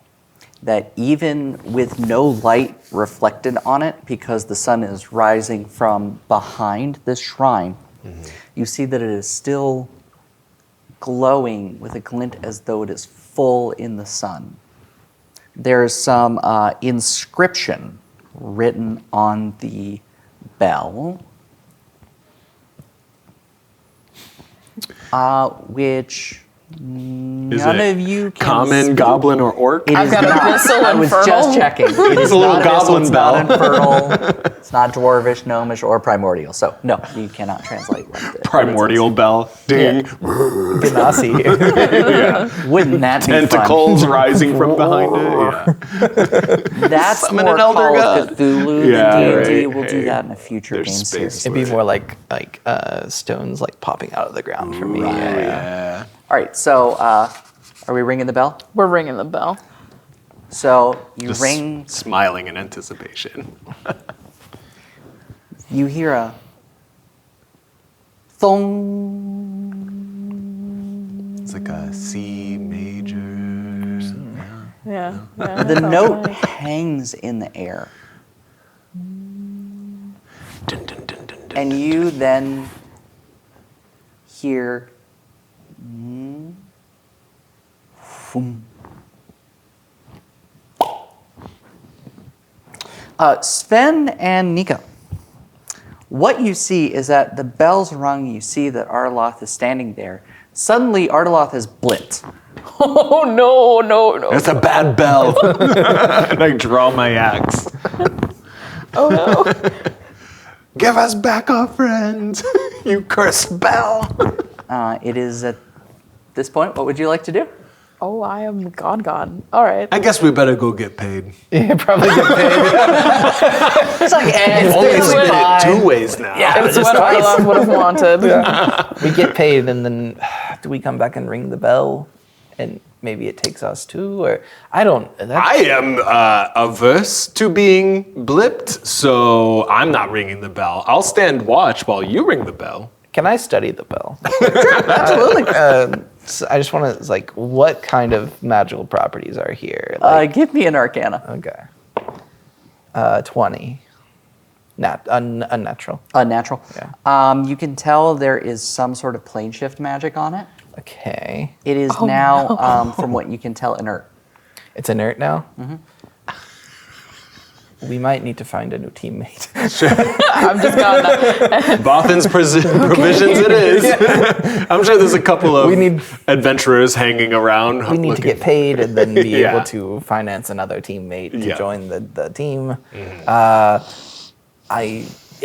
Speaker 1: that even with no light reflected on it, because the sun is rising from behind this shrine, you see that it is still glowing with a glint as though it is full in the sun. There's some inscription written on the bell, which none
Speaker 4: it
Speaker 1: of you can
Speaker 4: Common,
Speaker 1: speak.
Speaker 4: goblin, or orc?
Speaker 1: It
Speaker 3: I've
Speaker 1: is
Speaker 3: got a
Speaker 1: not.
Speaker 3: whistle
Speaker 1: I was
Speaker 3: infernal.
Speaker 1: just checking. It is
Speaker 4: a little
Speaker 1: not abyssal,
Speaker 4: goblin
Speaker 1: it's
Speaker 4: bell.
Speaker 1: not infernal. It's not dwarvish, gnomish, or primordial. So no, you cannot translate like this.
Speaker 4: Primordial bell. Ding.
Speaker 2: Ganassi.
Speaker 1: Wouldn't that be
Speaker 4: Tentacles rising from behind it. Yeah.
Speaker 1: fun? That's
Speaker 4: Summon
Speaker 1: more
Speaker 4: an elder
Speaker 1: Call
Speaker 4: god.
Speaker 1: of Cthulhu
Speaker 4: Yeah,
Speaker 1: than D&D.
Speaker 4: right.
Speaker 1: We'll do
Speaker 4: Hey,
Speaker 1: that in a future
Speaker 4: there's
Speaker 1: game
Speaker 4: space.
Speaker 1: series.
Speaker 2: It'd be more like stones like popping out of the ground for me.
Speaker 4: Yeah.
Speaker 1: All right, so are we ringing the bell?
Speaker 3: We're ringing the bell.
Speaker 1: So you
Speaker 4: Just
Speaker 1: ring,
Speaker 4: smiling in anticipation.
Speaker 1: you hear a thong.
Speaker 4: It's like a C major.
Speaker 3: Yeah.
Speaker 1: The note hangs in the air.
Speaker 4: Dun, dun, dun, dun, dun.
Speaker 1: And you then hear boom. Sven and Nika, what you see is that the bell's rung, you see that Arloth is standing there. Suddenly, Arloth is blipped.
Speaker 3: Oh no.
Speaker 4: It's a bad bell. And I draw my axe.
Speaker 3: Oh no.
Speaker 4: Give us back our friends, you cursed bell.
Speaker 1: It is at this point, what would you like to do?
Speaker 3: Oh, I am God. All right.
Speaker 4: I guess we better go get paid.
Speaker 2: Yeah, probably get paid.
Speaker 1: It's like,
Speaker 4: Only split it 2 ways now.
Speaker 1: Yeah.
Speaker 3: It's what Arlon would have wanted.
Speaker 2: We get paid, and then do we come back and ring the bell? And maybe it takes us too, or I don't.
Speaker 4: I am averse to being blipped, so I'm not ringing the bell. I'll stand watch while you ring the bell.
Speaker 2: Can I study the bell?
Speaker 1: absolutely.
Speaker 2: So I just want to, like, what kind of magical properties are here?
Speaker 1: Give me an Arcana.
Speaker 2: Okay. 20. Unnatural.
Speaker 1: Unnatural.
Speaker 2: Yeah.
Speaker 1: You can tell there is some sort of plane shift magic on it.
Speaker 2: Okay.
Speaker 1: It is now, from what you can tell, inert.
Speaker 2: It's inert now? Mm-hmm. We might need to find a new teammate.
Speaker 3: I'm just gone.
Speaker 4: Bothan's provisions it is. I'm sure there's a couple of adventurers hanging around.
Speaker 2: We need to get paid and then be
Speaker 4: Yeah.
Speaker 2: able to finance another teammate to
Speaker 4: Yeah.
Speaker 2: join the team.
Speaker 4: Mm-hmm.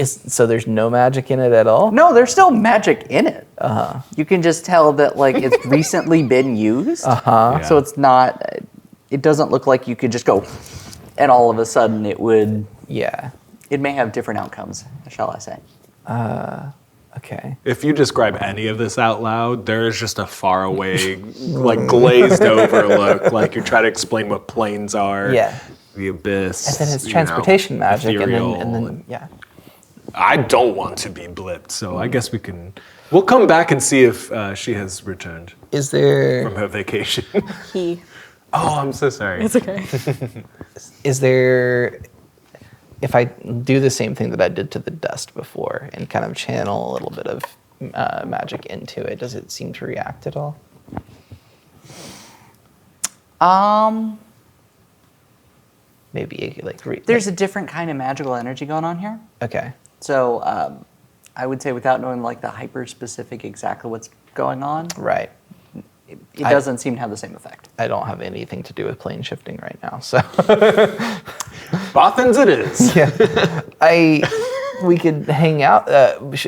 Speaker 2: So there's no magic in it at all?
Speaker 1: No, there's still magic in it. You can just tell that like it's recently been used.
Speaker 4: Yeah.
Speaker 1: So it's not. It doesn't look like you could just go, and all of a sudden it would.
Speaker 2: Yeah.
Speaker 1: It may have different outcomes, shall I say?
Speaker 2: Okay.
Speaker 4: If you describe any of this out loud, there is just a faraway, like glazed over look, like you're trying to explain what planes are.
Speaker 2: Yeah.
Speaker 4: The abyss.
Speaker 2: And then it's
Speaker 4: you
Speaker 2: transportation
Speaker 4: know,
Speaker 2: magic,
Speaker 4: ethereal,
Speaker 2: and then yeah.
Speaker 4: I don't want to be blipped, so I guess we'll come back and see if she has returned
Speaker 2: Is there
Speaker 4: from her vacation.
Speaker 3: He.
Speaker 4: Oh, I'm so sorry.
Speaker 3: It's okay.
Speaker 2: is there if I do the same thing that I did to the dust before and kind of channel a little bit of magic into it, does it seem to react at all? Maybe like
Speaker 1: There's a different kind of magical energy going on here.
Speaker 2: okay.
Speaker 1: So I would say, without knowing like the hyper specific exactly what's going on,
Speaker 2: Right.
Speaker 1: it doesn't seem to have the same effect.
Speaker 2: I don't have anything to do with plane shifting right now, so
Speaker 4: Bothan's it is.
Speaker 2: we could hang out.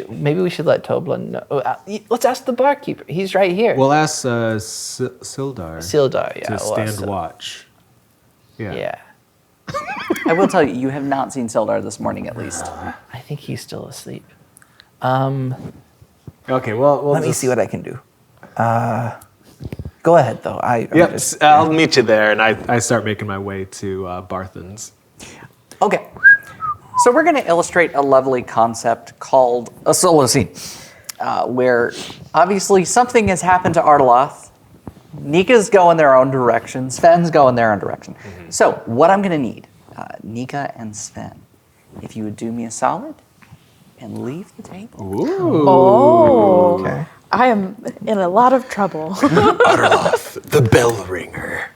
Speaker 2: Maybe we should let Toblin know. Let's ask the barkeeper. He's right here.
Speaker 4: We'll ask Sildar
Speaker 2: Sildar, yeah.
Speaker 4: to
Speaker 2: we'll ask
Speaker 4: stand
Speaker 2: Sildar.
Speaker 4: watch.
Speaker 2: Yeah.
Speaker 1: I will tell you have not seen Sildar this morning, at least.
Speaker 2: I think he's still asleep.
Speaker 4: Okay, well,
Speaker 2: Let me see what I can do. Go ahead, though.
Speaker 4: Yep, I'll meet you there, and I start making my way to Barthen's.
Speaker 1: Okay. So we're going to illustrate a lovely concept called a solo scene, where obviously something has happened to Ardaloth. Nika's going their own direction. Sven's going their own direction. Mm-hmm. So what I'm going to need, Nika and Sven, if you would do me a solid and leave the table.
Speaker 4: Ooh.
Speaker 3: Oh.
Speaker 2: Okay.
Speaker 3: I am in a lot of trouble.
Speaker 4: Ardaloth, the bell ringer.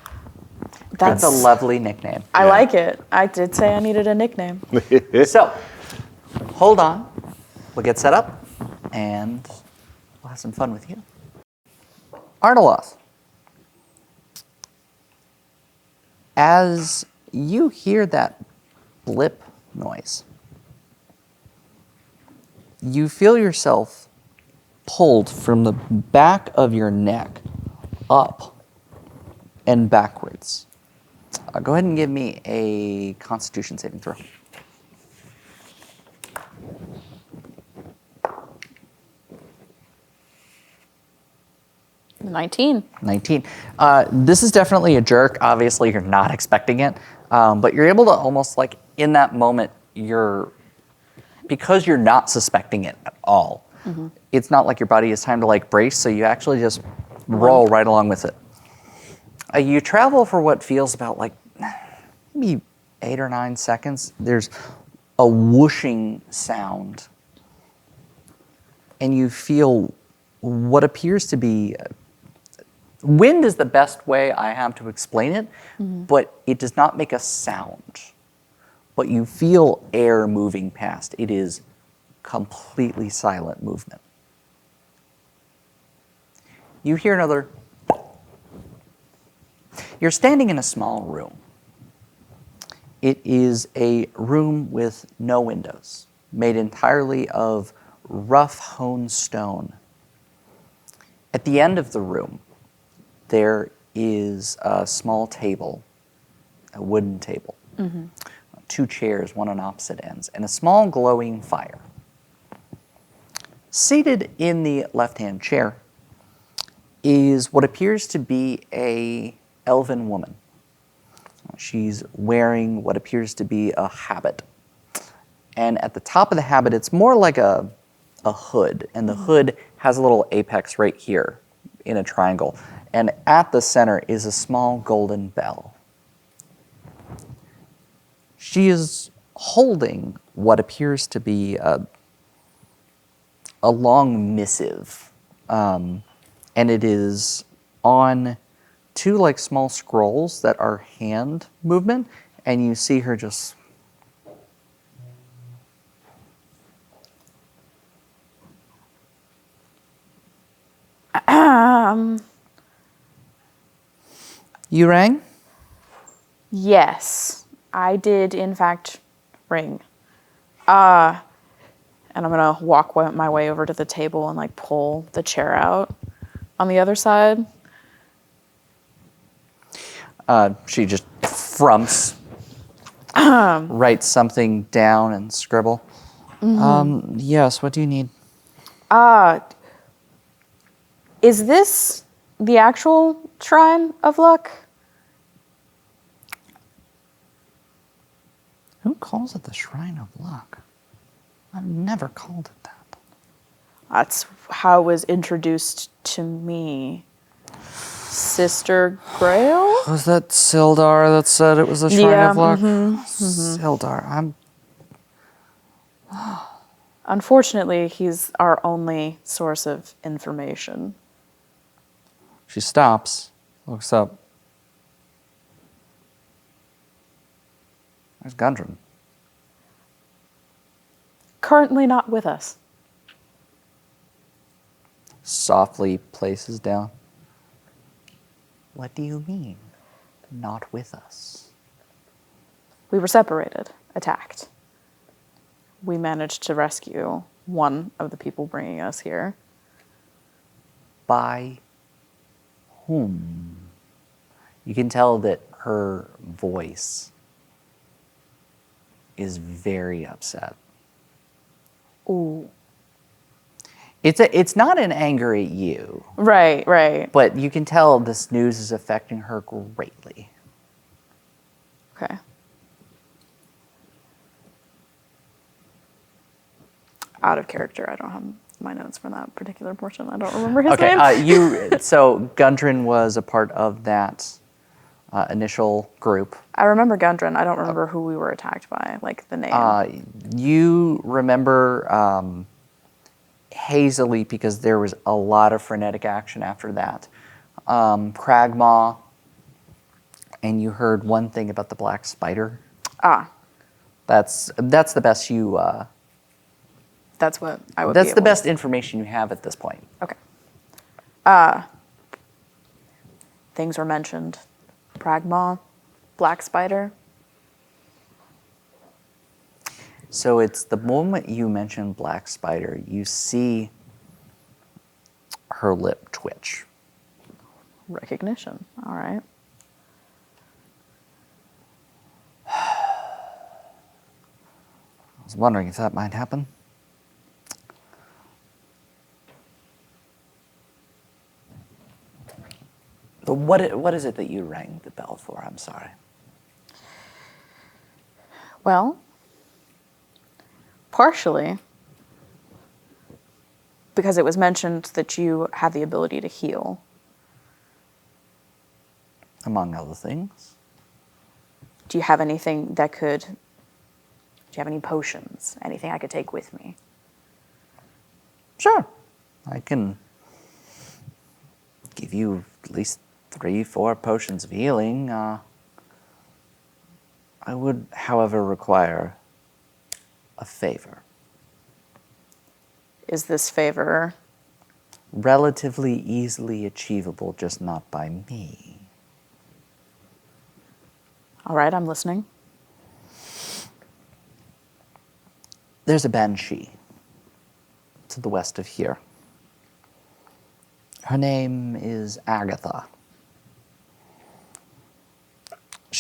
Speaker 1: That's a lovely nickname.
Speaker 3: I like it. I did say I needed a nickname.
Speaker 1: So hold on. We'll get set up, and we'll have some fun with you. Ardaloth. As you hear that blip noise, you feel yourself pulled from the back of your neck up and backwards. Go ahead and give me a Constitution saving throw.
Speaker 3: 19.
Speaker 1: 19. This is definitely a jerk. Obviously, you're not expecting it, but you're able to almost like in that moment, because you're not suspecting it at all. Mm-hmm. It's not like your body has time to like brace, so you actually just roll right along with it. You travel for what feels about like maybe 8 or 9 seconds. There's a whooshing sound, and you feel what appears to be wind is the best way I have to explain it, but it does not make a sound. But you feel air moving past. It is completely silent movement. You hear another. You're standing in a small room. It is a room with no windows, made entirely of rough hewn stone. At the end of the room, there is a small table, a wooden table, 2 chairs, one on opposite ends, and a small glowing fire. Seated in the left-hand chair is what appears to be a elven woman. She's wearing what appears to be a habit. And at the top of the habit, it's more like a hood, and the hood has a little apex right here in a triangle. And at the center is a small golden bell. She is holding what appears to be a long missive, and it is on 2 like small scrolls that are hand movement, and you see her just You rang?
Speaker 3: Yes, I did in fact ring. And I'm gonna walk my way over to the table and like pull the chair out on the other side.
Speaker 1: She just frumps, writes something down and scribble. Yes, what do you need?
Speaker 3: Is this the actual Shrine of Luck?
Speaker 1: Who calls it the Shrine of Luck? I've never called it that.
Speaker 3: That's how it was introduced to me. Sister Grail?
Speaker 1: Was that Sildar that said it was a Shrine
Speaker 3: Yeah,
Speaker 1: of Luck? Sildar,
Speaker 3: Unfortunately, he's our only source of information.
Speaker 1: She stops, looks up. There's Gundren.
Speaker 3: Currently not with us.
Speaker 1: Softly places down. What do you mean, not with us?
Speaker 3: We were separated, attacked. We managed to rescue one of the people bringing us here.
Speaker 1: By whom? You can tell that her voice is very upset.
Speaker 3: Ooh.
Speaker 1: It's not an anger at you,
Speaker 3: Right.
Speaker 1: but you can tell this news is affecting her greatly.
Speaker 3: Okay. Out of character, I don't have my notes for that particular portion. I don't remember his name.
Speaker 1: So Gundren was a part of that initial group.
Speaker 3: I remember Gundren. I don't remember who we were attacked by, like the name.
Speaker 1: You remember hazily because there was a lot of frenetic action after that. Kragmaw, and you heard one thing about the black spider. That's the best you.
Speaker 3: That's what I would.
Speaker 1: That's the best information you have at this point.
Speaker 3: Okay. Things were mentioned. Pragma, black spider.
Speaker 1: So it's the moment you mention black spider, you see her lip twitch.
Speaker 3: Recognition. All right.
Speaker 1: I was wondering if that might happen. But what is it that you rang the bell for? I'm sorry.
Speaker 3: Well, partially because it was mentioned that you have the ability to heal.
Speaker 1: Among other things.
Speaker 3: Do you have anything that could... Do you have any potions? Anything I could take with me?
Speaker 1: Sure. I can give you at least 3-4 potions of healing. I would, however, require a favor.
Speaker 3: Is this favor...
Speaker 1: Relatively easily achievable, just not by me.
Speaker 3: All right, I'm listening.
Speaker 1: There's a banshee to the west of here. Her name is Agatha.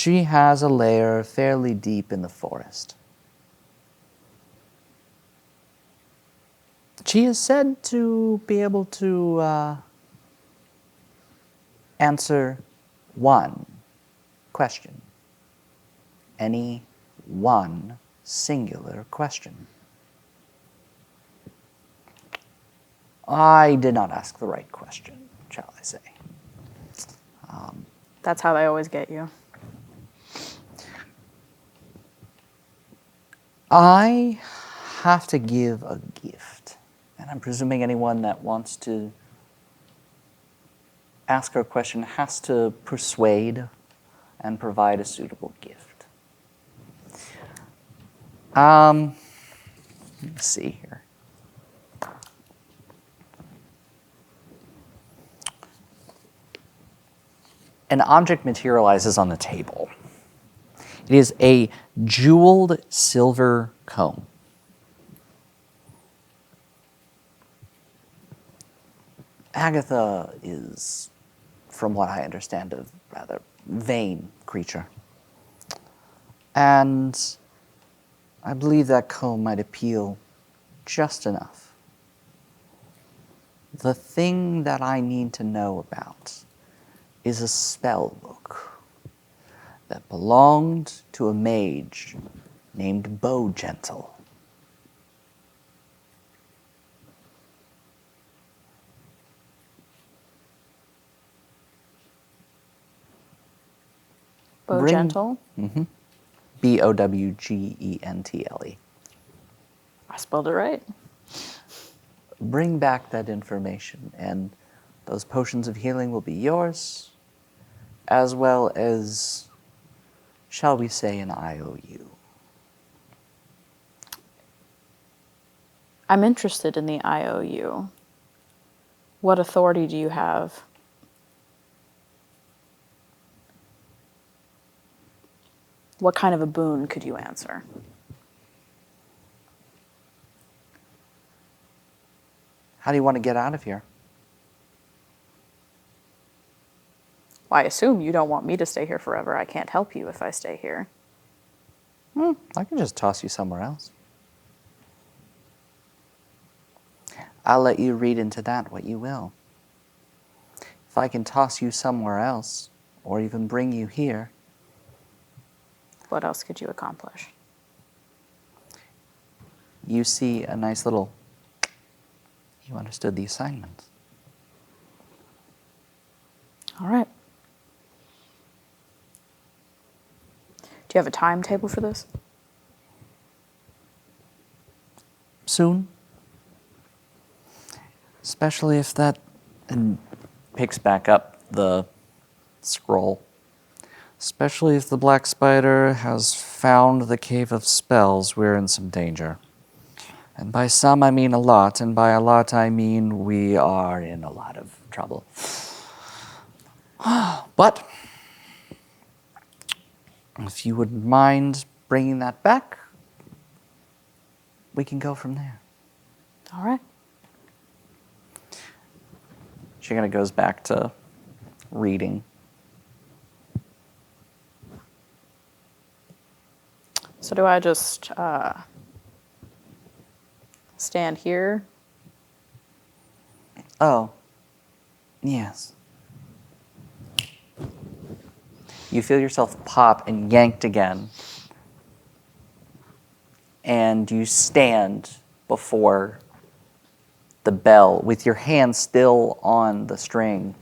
Speaker 1: She has a lair fairly deep in the forest. She is said to be able to answer one question. Any one singular question. I did not ask the right question, shall I say.
Speaker 3: That's how they always get you.
Speaker 1: I have to give a gift, and I'm presuming anyone that wants to ask her a question has to persuade and provide a suitable gift. Let's see here. An object materializes on the table. It is a jeweled silver comb. Agatha is, from what I understand, a rather vain creature. And I believe that comb might appeal just enough. The thing that I need to know about is a spell book that belonged to a mage named Bowgentle.
Speaker 3: Bowgentle?
Speaker 1: Bowgentle.
Speaker 3: I spelled it right.
Speaker 1: Bring back that information, and those potions of healing will be yours, as well as, shall we say, an IOU.
Speaker 3: I'm interested in the IOU. What authority do you have? What kind of a boon could you answer?
Speaker 1: How do you want to get out of here?
Speaker 3: Well, I assume you don't want me to stay here forever. I can't help you if I stay here.
Speaker 1: I can just toss you somewhere else. I'll let you read into that what you will. If I can toss you somewhere else, or even bring you here,
Speaker 3: What else could you accomplish?
Speaker 1: you see a nice little, you understood the assignment.
Speaker 3: All right. Do you have a timetable for this?
Speaker 1: Soon. Especially if that, and picks back up the scroll. Especially if the Black Spider has found the Cave of Spells, we're in some danger. And by some, I mean a lot, and by a lot, I mean we are in a lot of trouble. But, if you wouldn't mind bringing that back, we can go from there.
Speaker 3: All right.
Speaker 1: She kind of goes back to reading.
Speaker 3: So do I just stand here?
Speaker 1: Oh, yes. You feel yourself pop and yanked again. And you stand before the bell with your hand still on the string.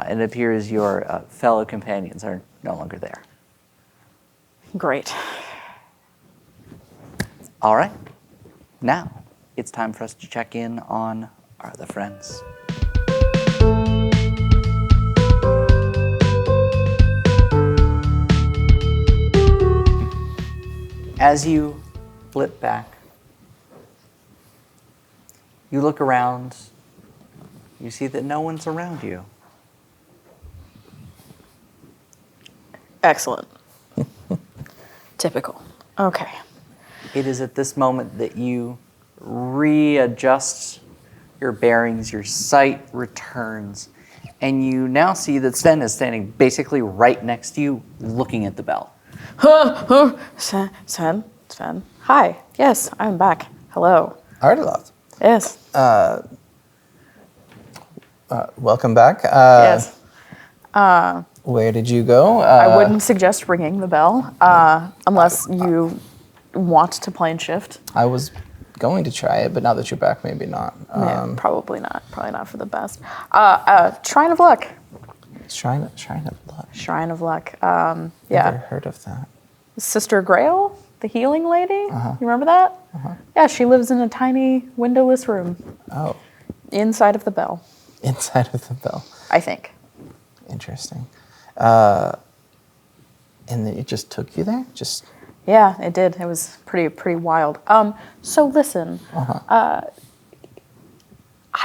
Speaker 1: And it appears your fellow companions are no longer there.
Speaker 3: Great.
Speaker 1: All right. Now, it's time for us to check in on our other friends. As you flip back, you look around, you see that no one's around you.
Speaker 3: Excellent. Typical. Okay.
Speaker 1: It is at this moment that you readjust your bearings, your sight returns, and you now see that Sven is standing basically right next to you, looking at the bell.
Speaker 3: Sven. Hi. Yes, I'm back. Hello.
Speaker 2: Ardeloth,
Speaker 3: Yes.
Speaker 2: welcome back.
Speaker 3: Yes.
Speaker 2: Where did you go?
Speaker 3: I wouldn't suggest ringing the bell unless you want to plane shift.
Speaker 2: I was going to try it, but now that you're back, maybe not.
Speaker 3: Yeah, probably not. Probably not for the best. Shrine of Luck.
Speaker 2: Shrine of Luck.
Speaker 3: Shrine of Luck.
Speaker 2: Never
Speaker 3: Yeah.
Speaker 2: heard of that.
Speaker 3: Sister Grail, the healing lady. You remember that? Yeah, she lives in a tiny windowless room
Speaker 2: Oh,
Speaker 3: inside of the bell,
Speaker 2: inside of the bell.
Speaker 3: I think.
Speaker 2: Interesting. And then it just took you there? Just
Speaker 3: Yeah, it did. It was pretty wild. So listen, I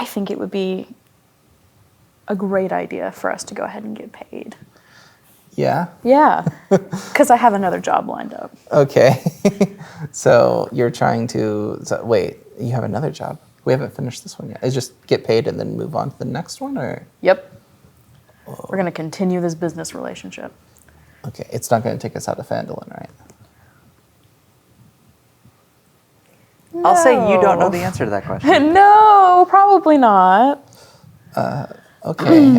Speaker 3: think it would be a great idea for us to go ahead and get paid.
Speaker 2: yeah.
Speaker 3: Yeah, because I have another job lined up.
Speaker 2: Okay. So you're trying to wait. You have another job. We haven't finished this one yet. Is just get paid and then move on to the next one, or
Speaker 3: Yep. We're gonna continue this business relationship.
Speaker 2: okay? It's not going to take us out of Phandalin, right?
Speaker 1: I'll say you don't know
Speaker 3: No.
Speaker 1: the answer to that question.
Speaker 3: No, probably not.
Speaker 2: Okay.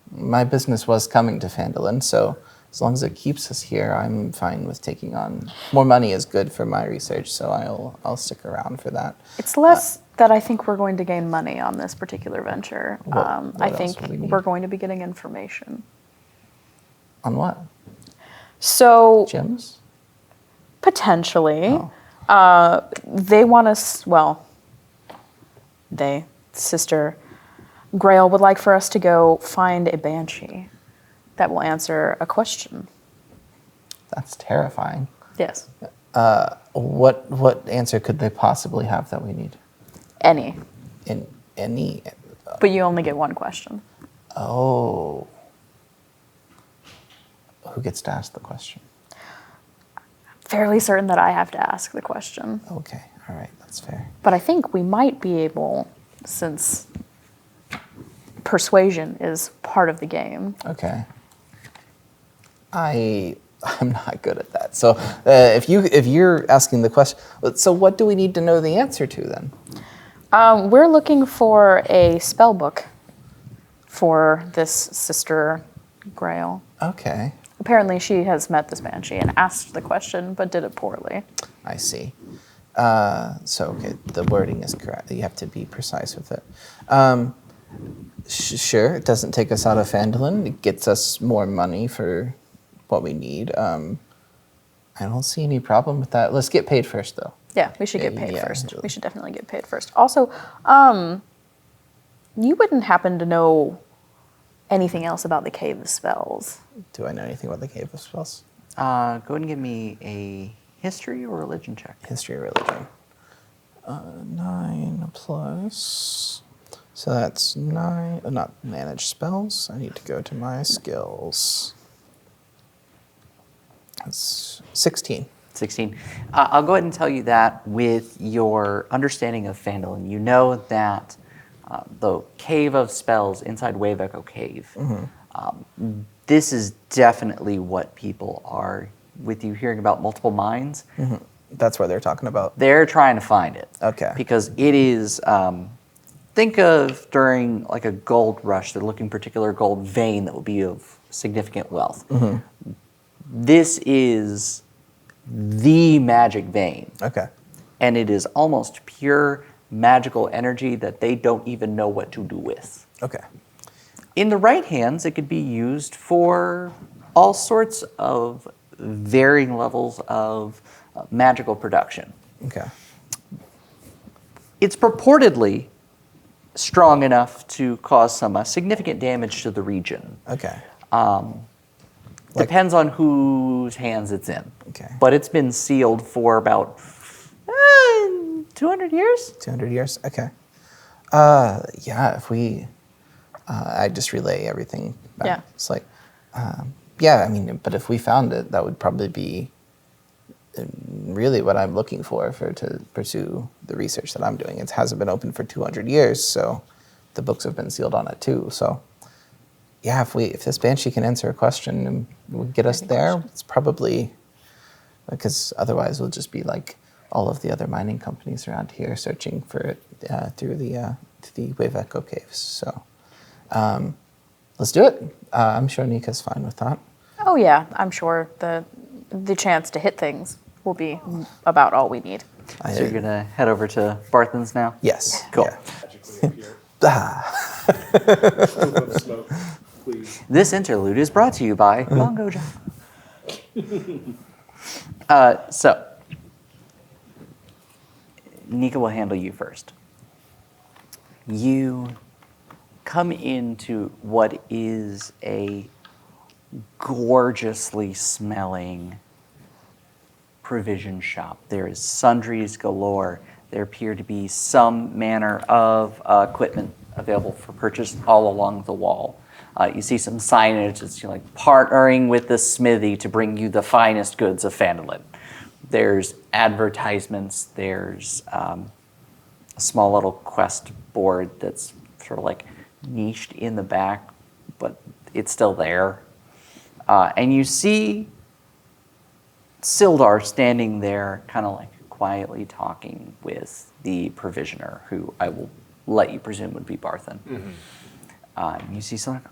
Speaker 2: My business was coming to Phandalin, so as long as it keeps us here, I'm fine with taking on more money. Is good for my research, so I'll stick around for that.
Speaker 3: It's less that I think we're going to gain money on this particular venture.
Speaker 2: What
Speaker 3: I
Speaker 2: else
Speaker 3: think
Speaker 2: would we need?
Speaker 3: we're going to be getting information.
Speaker 2: On what?
Speaker 3: So
Speaker 2: Gems?
Speaker 3: potentially,
Speaker 2: Oh.
Speaker 3: they want us. Well, Sister Grail would like for us to go find a banshee that will answer a question.
Speaker 2: That's terrifying.
Speaker 3: Yes,
Speaker 2: What answer could they possibly have that we need?
Speaker 3: any.
Speaker 2: In any?
Speaker 3: But you only get one question.
Speaker 2: Oh. Who gets to ask the question?
Speaker 3: Fairly certain that I have to ask the question.
Speaker 2: Okay. All right. That's fair.
Speaker 3: But I think we might be able, since persuasion is part of the game.
Speaker 2: Okay. I'm not good at that. So if you're asking the question, so what do we need to know the answer to then?
Speaker 3: We're looking for a spell book for this Sister Grail.
Speaker 2: Okay.
Speaker 3: Apparently, she has met this banshee and asked the question, but did it poorly.
Speaker 2: I see. So okay, the wording is correct. You have to be precise with it. Sure, it doesn't take us out of Phandalin. It gets us more money for what we need. I don't see any problem with that. Let's get paid first, though.
Speaker 3: Yeah, we should get paid
Speaker 2: Yeah,
Speaker 3: first.
Speaker 2: really.
Speaker 3: We should definitely get paid first. Also, you wouldn't happen to know anything else about the Cave of Spells?
Speaker 2: Do I know anything about the Cave of Spells?
Speaker 1: Go ahead and give me a history or religion check.
Speaker 2: History or religion? 9 plus. So that's 9. Not manage spells. I need to go to my skills. That's 16.
Speaker 1: 16. I'll go ahead and tell you that with your understanding of Phandalin, you know that the Cave of Spells inside Wave Echo Cave, this is definitely what people are, with you hearing about multiple mines,
Speaker 2: That's what they're talking about.
Speaker 1: they're trying to find it.
Speaker 2: Okay.
Speaker 1: Because it is, think of during like a gold rush, they're looking particular gold vein that will be of significant wealth. This is the magic vein.
Speaker 2: Okay.
Speaker 1: And it is almost pure magical energy that they don't even know what to do with.
Speaker 2: Okay.
Speaker 1: In the right hands, it could be used for all sorts of varying levels of magical production.
Speaker 2: Okay.
Speaker 1: It's purportedly strong enough to cause some significant damage to the region.
Speaker 2: Okay.
Speaker 1: Depends on whose hands it's in.
Speaker 2: Okay.
Speaker 1: But it's been sealed for about 200 years?
Speaker 2: 200 years? Okay. Yeah, if we, I just relay everything back.
Speaker 3: Yeah.
Speaker 2: It's like, yeah, I mean, but if we found it, that would probably be, really what I'm looking for to pursue the research that I'm doing. It hasn't been open for 200 years, so the books have been sealed on it too. So yeah, if this banshee can answer a question and will get us there, it's probably, because otherwise we'll just be like all of the other mining companies around here searching for it through the Wave Echo caves. So let's do it. I'm sure Nika's fine with that.
Speaker 3: Oh yeah, I'm sure the chance to hit things will be about all we need.
Speaker 1: So you're gonna head over to Barthen's now?
Speaker 2: Yes.
Speaker 1: Cool.
Speaker 2: Yeah.
Speaker 4: Smoke, please.
Speaker 1: This interlude is brought to you by Mongo Jeff. So, Nika will handle you first. You come into what is a gorgeously smelling provision shop. There is sundries galore. There appear to be some manner of equipment available for purchase all along the wall. You see some signage that's like partnering with the smithy to bring you the finest goods of Phandalin. There's advertisements. There's a small little quest board that's sort of like niched in the back, but it's still there. And you see Sildar standing there, kind of like quietly talking with the provisioner, who I will let you presume would be Barthen. Mm-hmm. You see someone,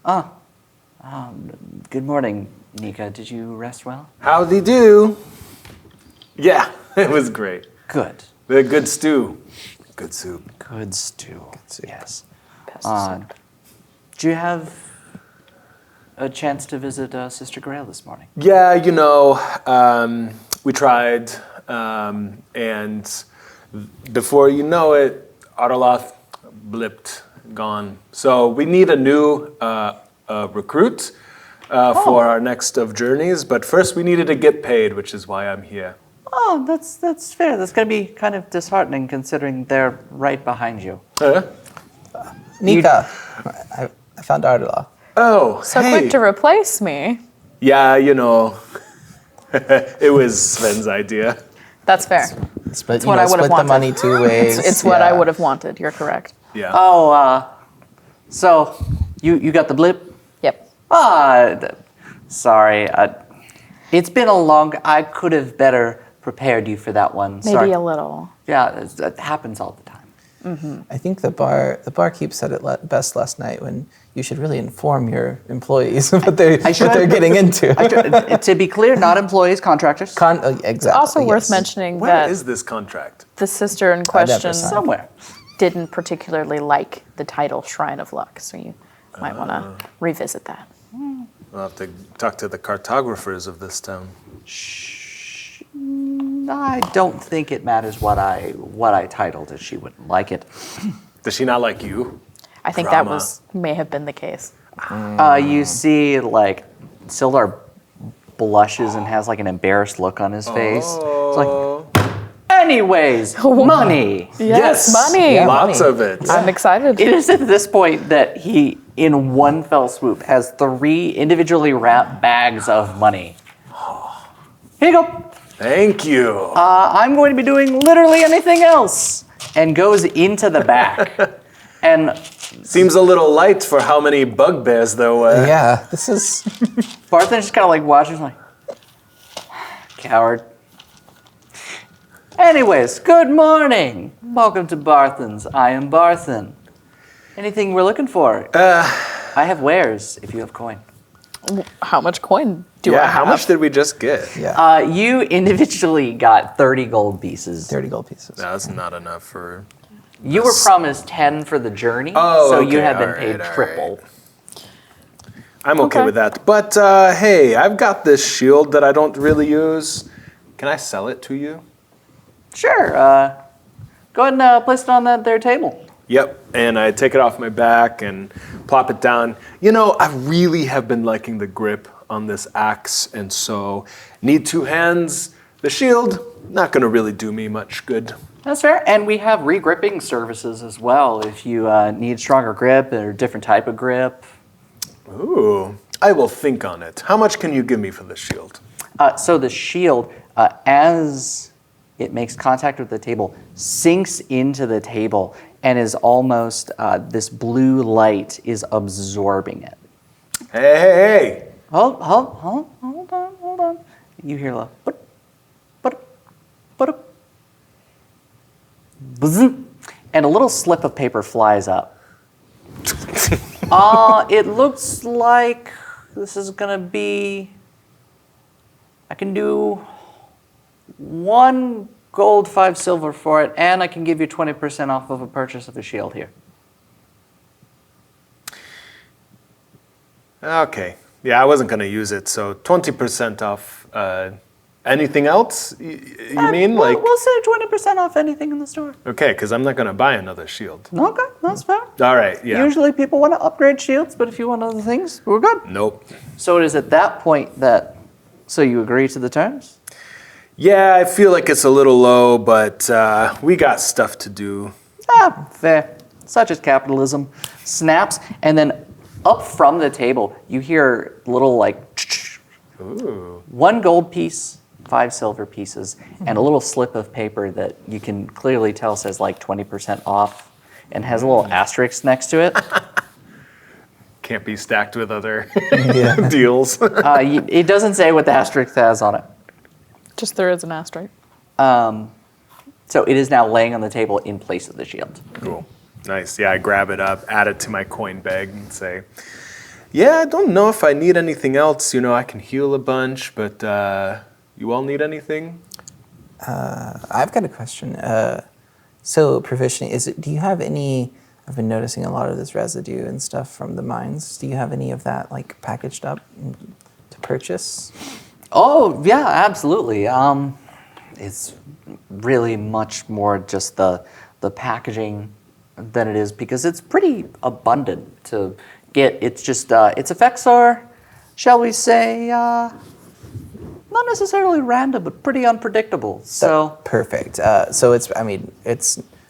Speaker 1: good morning, Nika. Did you rest well?
Speaker 4: Howdy do. Yeah, it was great.
Speaker 1: Good.
Speaker 4: The good stew. Good soup.
Speaker 1: Good stew. Yes.
Speaker 3: Best soup.
Speaker 1: Did you have a chance to visit Sister Grail this morning?
Speaker 4: Yeah, we tried, and before you know it, Arloth blipped, gone. So we need a new recruit for our next of journeys, but first we needed to get paid, which is why I'm here.
Speaker 1: Oh, that's fair. That's going to be kind of disheartening considering they're right behind you.
Speaker 2: Nika, I found Ardala.
Speaker 4: Oh,
Speaker 3: So
Speaker 4: hey.
Speaker 3: quick to replace me.
Speaker 4: Yeah, it was Sven's idea.
Speaker 3: That's fair.
Speaker 2: Split,
Speaker 3: what I would've
Speaker 2: split the
Speaker 3: wanted.
Speaker 2: money 2 ways.
Speaker 3: It's what I
Speaker 2: Yeah.
Speaker 3: would have wanted. You're correct.
Speaker 4: Yeah.
Speaker 1: Oh, so you got the blip?
Speaker 3: Yep.
Speaker 1: Sorry. It's been a long. I could have better prepared you for that one.
Speaker 3: Maybe
Speaker 1: Sorry.
Speaker 3: a little.
Speaker 1: Yeah, it happens all the time.
Speaker 2: I think the barkeep said it best last night when you should really inform your employees what they're getting into.
Speaker 1: To be clear, not employees, contractors.
Speaker 2: Exactly.
Speaker 3: Also worth
Speaker 2: yes.
Speaker 3: mentioning
Speaker 4: Where
Speaker 3: that
Speaker 4: is this contract?
Speaker 3: the sister in
Speaker 2: never
Speaker 3: question
Speaker 2: signed.
Speaker 1: Somewhere.
Speaker 3: didn't particularly like the title Shrine of Luck, so you might want to revisit that.
Speaker 4: I'll have to talk to the cartographers of this town.
Speaker 1: I don't think it matters what I titled it. She wouldn't like it.
Speaker 4: Does she not like you?
Speaker 3: I think
Speaker 4: Drama.
Speaker 3: that may have been the case.
Speaker 1: You see, like, Sildar blushes and has like an embarrassed look on his face. It's like, anyways, money.
Speaker 3: Yes, money.
Speaker 2: Yeah.
Speaker 4: Lots
Speaker 2: money.
Speaker 4: of it.
Speaker 3: I'm excited.
Speaker 1: It is at this point that he, in one fell swoop, has 3 individually wrapped bags of money. Here you go.
Speaker 4: Thank you.
Speaker 1: I'm going to be doing literally anything else. And goes into the back. And
Speaker 4: Seems a little light for how many bugbears there were.
Speaker 2: Yeah, this is.
Speaker 1: Barthen just kind of like watches, like, coward. Anyways, good morning. Welcome to Barthen's. I am Barthen. Anything we're looking for? I have wares if you have coin.
Speaker 3: How much coin do I
Speaker 4: Yeah,
Speaker 3: have?
Speaker 4: how much did we just get?
Speaker 2: Yeah,
Speaker 1: You individually got 30 gold pieces.
Speaker 2: 30 gold pieces.
Speaker 4: No, that's not enough for...
Speaker 1: You were promised 10 for the journey,
Speaker 4: Oh,
Speaker 1: so you
Speaker 4: okay,
Speaker 1: have been
Speaker 4: all
Speaker 1: paid
Speaker 4: right, all
Speaker 1: triple.
Speaker 4: I'm okay
Speaker 3: Okay.
Speaker 4: with that. But hey, I've got this shield that I don't really use. Can I sell it to you?
Speaker 1: Sure. Go ahead and place it on their table.
Speaker 4: Yep, and I take it off my back and plop it down. I really have been liking the grip on this axe, and so need 2 hands. The shield, not gonna really do me much good.
Speaker 1: That's fair. And we have re-gripping services as well if you need stronger grip or a different type of grip.
Speaker 4: Ooh, I will think on it. How much can you give me for the shield?
Speaker 1: So the shield, as it makes contact with the table, sinks into the table, and is almost, this blue light is absorbing it.
Speaker 4: Hey!
Speaker 1: Hold on. You hear a bzzz, and a little slip of paper flies up. It looks like this is gonna be, I can do 1 gold, 5 silver for it, and I can give you 20% off of a purchase of a shield here.
Speaker 4: Okay. Yeah, I wasn't going to use it, so 20% off. Anything else, you mean?
Speaker 1: We'll say 20% off anything in the store.
Speaker 4: Okay, because I'm not going to buy another shield.
Speaker 1: Okay, that's fair.
Speaker 4: All right, yeah.
Speaker 1: Usually people want to upgrade shields, but if you want other things, we're good.
Speaker 4: Nope.
Speaker 1: So it is at that point that, so you agree to the terms?
Speaker 4: Yeah, I feel like it's a little low, but we got stuff to do.
Speaker 1: Fair. Such as capitalism. Snaps, and then up from the table, you hear little like,
Speaker 4: Ooh.
Speaker 1: 1 gold piece, 5 silver pieces, and a little slip of paper that you can clearly tell says like 20% off and has a little asterisk next to it.
Speaker 4: Can't be stacked with other
Speaker 2: Yeah.
Speaker 4: deals.
Speaker 1: It doesn't say what the asterisk has on it.
Speaker 3: Just there is an asterisk.
Speaker 1: So it is now laying on the table in place of the shield.
Speaker 4: Cool. Nice. Yeah, I grab it up, add it to my coin bag, and say, yeah, I don't know if I need anything else. You know, I can heal a bunch, but you all need anything?
Speaker 2: I've got a question. So proficient, do you have any, I've been noticing a lot of this residue and stuff from the mines. Do you have any of that like packaged up to purchase?
Speaker 1: Oh, yeah, absolutely. It's really much more just the packaging than it is, because it's pretty abundant to get. It's just, its effects are, shall we say, not necessarily random, but pretty unpredictable. So
Speaker 2: Perfect. So it's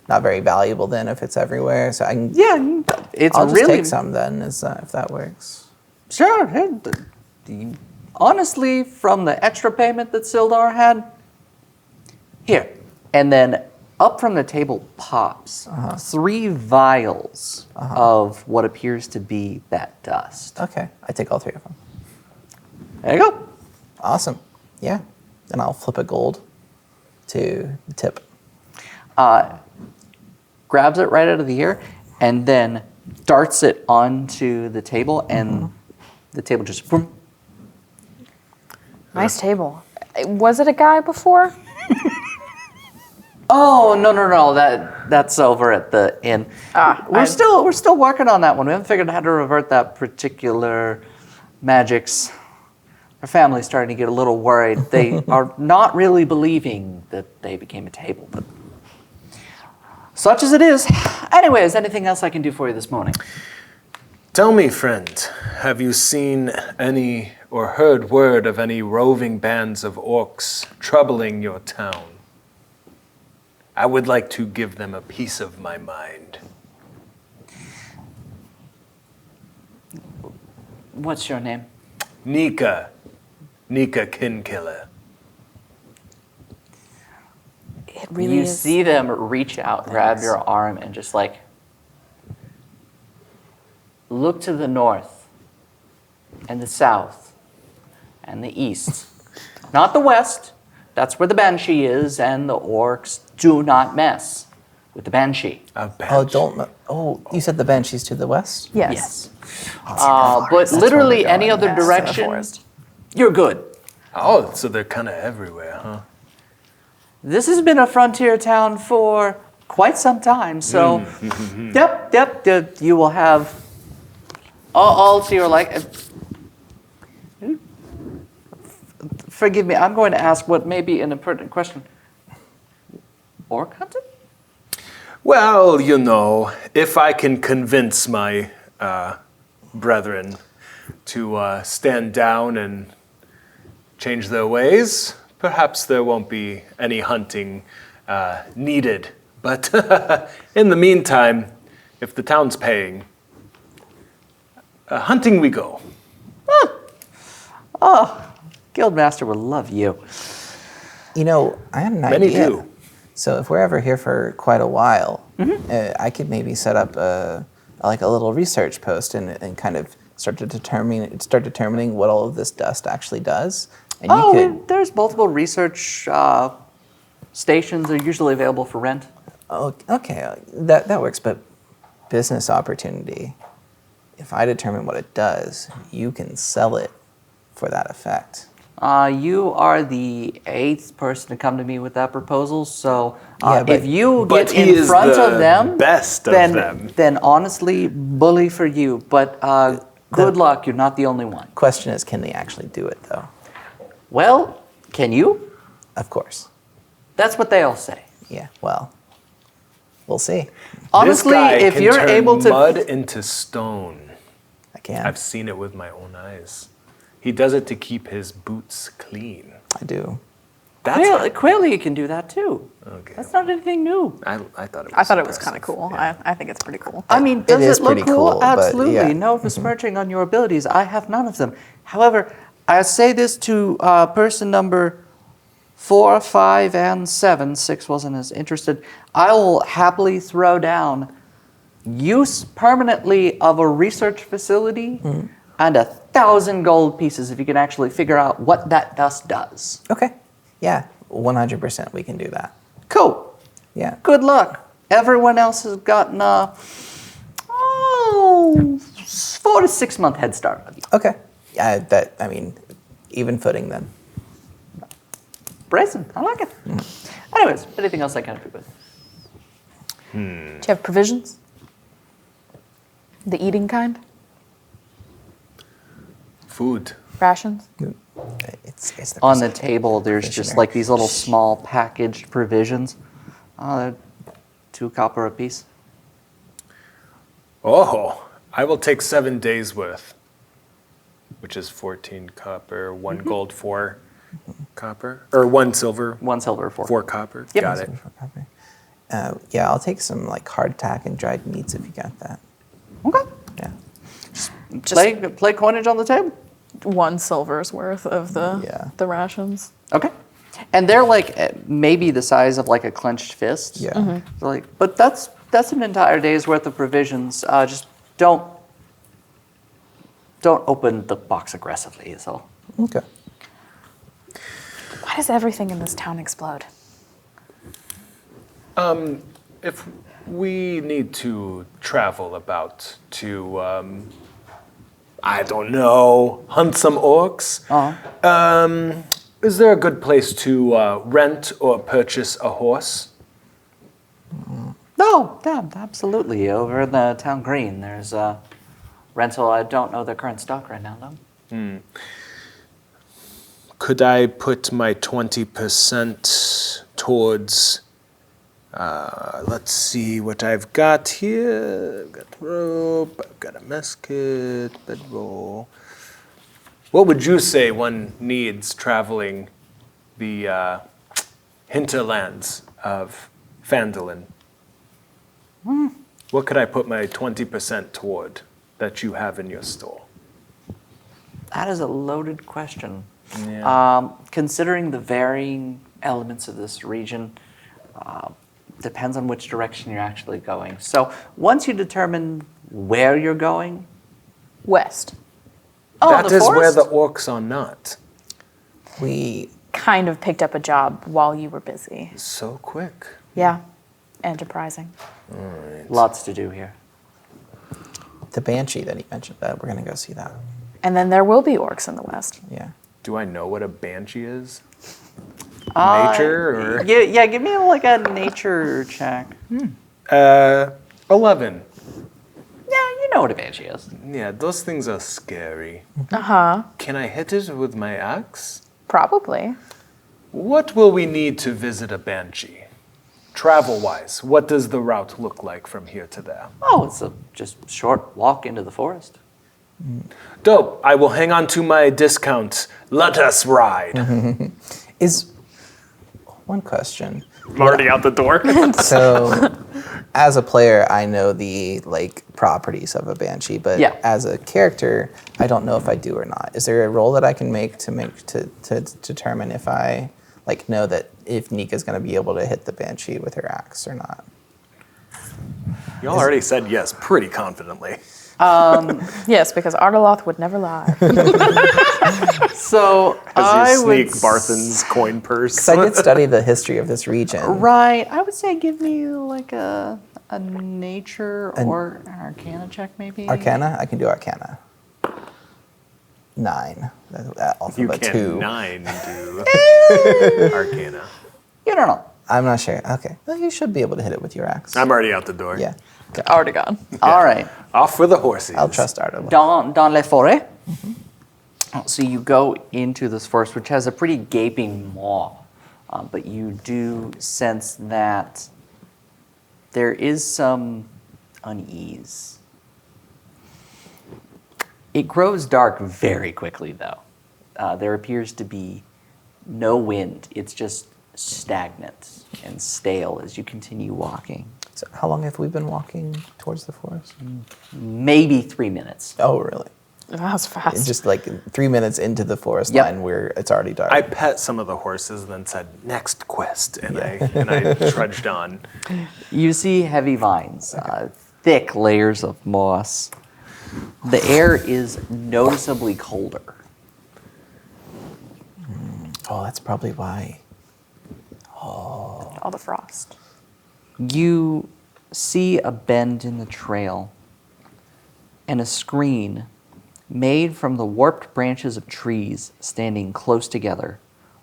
Speaker 2: not very valuable then if it's everywhere. So I can,
Speaker 1: yeah, it's
Speaker 2: I'll just
Speaker 1: really
Speaker 2: take some then, if that works.
Speaker 1: sure. Honestly, from the extra payment that Sildar had, here, and then up from the table pops 3 vials of what appears to be that dust.
Speaker 2: Okay, I take all 3 of them.
Speaker 1: There you go.
Speaker 2: Awesome. Yeah. Then I'll flip a gold to the tip.
Speaker 1: Grabs it right out of the air and then darts it onto the table, and the table just boom.
Speaker 3: Nice table. Was it a guy before?
Speaker 1: Oh no! That's over at the inn. We're still working on that one. We haven't figured out how to revert that particular magics. Our family's starting to get a little worried. They are not really believing that they became a table, but such as it is. Anyways, anything else I can do for you this morning?
Speaker 4: Tell me, friend, have you seen any or heard word of any roving bands of orcs troubling your town? I would like to give them a piece of my mind.
Speaker 1: What's your name?
Speaker 4: Nika Kinkiller.
Speaker 3: It really
Speaker 1: You
Speaker 3: is.
Speaker 1: see them reach out, grab your arm, and just like look to the north and the south and the east. Not the west. That's where the banshee is, and the orcs do not mess with the banshee.
Speaker 4: A banshee.
Speaker 2: You said the banshees to the west?
Speaker 3: Yes.
Speaker 1: But literally any other
Speaker 3: Yes, to the
Speaker 1: direction,
Speaker 3: forest.
Speaker 1: you're good.
Speaker 4: Oh, so they're kind of everywhere, huh?
Speaker 1: This has been a frontier town for quite some time, so yep, you will have all to your like. Forgive me, I'm going to ask what may be an impertinent question. Orc hunting?
Speaker 4: Well, you know, if I can convince my brethren to stand down and change their ways, perhaps there won't be any hunting needed. But in the meantime, if the town's paying, hunting we go.
Speaker 1: Guildmaster would love you.
Speaker 2: I had an
Speaker 4: Many
Speaker 2: idea.
Speaker 4: do.
Speaker 2: So if we're ever here for quite a while, I could maybe set up a little research post and kind of start determining what all of this dust actually does. And you could.
Speaker 1: There's multiple research stations are usually available for rent.
Speaker 2: Oh, okay, that works. But business opportunity. If I determine what it does, you can sell it for that effect.
Speaker 1: You are the 8th person to come to me with that proposal, so
Speaker 2: Yeah, but-
Speaker 1: if you
Speaker 4: But
Speaker 1: get
Speaker 4: he
Speaker 1: in
Speaker 4: is
Speaker 1: front
Speaker 4: the
Speaker 1: of them,
Speaker 4: best of
Speaker 1: then,
Speaker 4: them.
Speaker 1: then honestly, bully for you. But good luck, you're not the only one.
Speaker 2: Question is, can they actually do it though?
Speaker 1: Well, can you?
Speaker 2: Of course.
Speaker 1: That's what they all say.
Speaker 2: Yeah. Well, we'll see.
Speaker 1: Honestly,
Speaker 4: this guy
Speaker 1: if
Speaker 4: can
Speaker 1: you're
Speaker 4: turn
Speaker 1: able to,
Speaker 4: mud into stone.
Speaker 2: I can.
Speaker 4: I've seen it with my own eyes. He does it to keep his boots clean.
Speaker 2: I do.
Speaker 4: That's
Speaker 1: clearly you can do that too.
Speaker 4: okay.
Speaker 1: That's not anything new.
Speaker 4: I thought it was.
Speaker 3: I thought it was
Speaker 4: impressive.
Speaker 3: kind of cool.
Speaker 4: Yeah.
Speaker 3: I think it's pretty cool.
Speaker 1: I mean, does
Speaker 2: is
Speaker 1: it look
Speaker 2: pretty
Speaker 1: cool?
Speaker 2: cool, but
Speaker 1: Absolutely.
Speaker 2: yeah.
Speaker 1: No besmirching on your abilities. I have none of them. However, I say this to person number 4, 5, and 7. 6 wasn't as interested. I will happily throw down use permanently of a research facility and 1,000 gold pieces if you can actually figure out what that dust does.
Speaker 2: Okay. Yeah. 100% we can do that.
Speaker 1: Cool.
Speaker 2: Yeah.
Speaker 1: Good luck. Everyone else has gotten 4 to 6 month head start on you.
Speaker 2: Okay. Yeah. Even footing then.
Speaker 1: Brazen. I like it. Anyways, anything else I can help you with?
Speaker 3: Do you have provisions? The eating kind?
Speaker 4: Food.
Speaker 3: Rations?
Speaker 2: It's the
Speaker 1: On the table, there's just
Speaker 2: Commissioner.
Speaker 1: like these little small packaged provisions. They're 2 copper apiece.
Speaker 4: Oh, I will take 7 days worth, which is 14 copper, 1 gold, 4 copper, or 1 silver,
Speaker 1: 1 silver, 4.
Speaker 4: 4 copper.
Speaker 1: Yep.
Speaker 4: Got it.
Speaker 2: Yeah, I'll take some like hardtack and dried meats if you got that.
Speaker 1: Okay.
Speaker 2: Yeah.
Speaker 1: Play coinage on the table.
Speaker 3: 1 silver's worth of
Speaker 2: Yeah.
Speaker 3: the rations.
Speaker 1: Okay. And they're like maybe the size of like a clenched fist.
Speaker 2: Yeah.
Speaker 1: So like, but that's an entire day's worth of provisions. Just don't open the box aggressively. Is all.
Speaker 2: Okay.
Speaker 3: Why does everything in this town explode?
Speaker 4: If we need to travel about to, I don't know, hunt some orcs, is there a good place to rent or purchase a horse?
Speaker 1: No, yeah, absolutely. Over in the town green, there's a rental. I don't know their current stock right now, though.
Speaker 4: Could I put my 20% towards, let's see what I've got here. I've got rope, I've got a musket, bedroll. What would you say one needs traveling the hinterlands of Phandalin? What could I put my 20% toward that you have in your store?
Speaker 1: That is a loaded question.
Speaker 4: Yeah.
Speaker 1: Considering the varying elements of this region, depends on which direction you're actually going. So once you determine where you're going,
Speaker 3: West.
Speaker 4: That
Speaker 1: the
Speaker 4: is where
Speaker 1: forest?
Speaker 4: the orcs are not.
Speaker 2: We
Speaker 3: Kind of picked up a job while you were busy.
Speaker 4: So quick.
Speaker 3: Yeah. Enterprising.
Speaker 1: Lots to do here.
Speaker 2: the banshee that he mentioned, that we're gonna go see that.
Speaker 3: And then there will be orcs in the West.
Speaker 2: Yeah.
Speaker 4: Do I know what a banshee is? Nature or
Speaker 1: Yeah, give me like a nature check.
Speaker 4: 11.
Speaker 1: Yeah, you know what a banshee is.
Speaker 4: Yeah, those things are scary.
Speaker 3: Uh huh.
Speaker 4: Can I hit it with my axe?
Speaker 3: Probably.
Speaker 4: What will we need to visit a banshee? Travel-wise, what does the route look like from here to there?
Speaker 1: Oh, it's a just short walk into the forest.
Speaker 4: Dope. I will hang on to my discount. Let us ride.
Speaker 2: Is one question.
Speaker 4: I'm already out the door.
Speaker 2: So, as a player, I know the properties of a banshee, but
Speaker 1: Yeah.
Speaker 2: as a character, I don't know if I do or not. Is there a roll that I can make to determine if I like know that if Nika's going to be able to hit the banshee with her axe or not.
Speaker 4: Y'all already said yes pretty confidently.
Speaker 3: Yes, because Ardaloth would never lie.
Speaker 1: So
Speaker 4: As you sneak Barthen's coin purse.
Speaker 2: So I did study the history of this region.
Speaker 1: Right. I would say give me like a nature or an arcana check, maybe.
Speaker 2: Arcana? I can do Arcana. 9. That off
Speaker 4: You
Speaker 2: of a
Speaker 4: can
Speaker 2: 2.
Speaker 4: 9 do Arcana.
Speaker 1: You don't know.
Speaker 2: I'm not sure. Okay. Well, you should be able to hit it with your axe.
Speaker 4: I'm already out the door.
Speaker 2: Yeah. Okay.
Speaker 3: Already gone.
Speaker 1: All right.
Speaker 4: Off with the horses.
Speaker 2: I'll trust Ardo.
Speaker 1: Dans les forêts. So you go into this forest, which has a pretty gaping maw, but you do sense that there is some unease. It grows dark very quickly, though. There appears to be no wind. It's just stagnant and stale as you continue walking.
Speaker 2: So how long have we been walking towards the forest?
Speaker 1: Maybe 3 minutes.
Speaker 2: Oh, really?
Speaker 3: That was fast.
Speaker 2: It's just like 3 minutes into the forest
Speaker 1: Yep.
Speaker 2: line where it's already dark.
Speaker 4: I pet some of the horses and then said, next quest. And I trudged on.
Speaker 1: You see heavy vines, thick layers of moss. The air is noticeably colder.
Speaker 2: Oh, that's probably why.
Speaker 3: All the frost.
Speaker 1: You see a bend in the trail and a screen made from the warped branches of trees standing close together,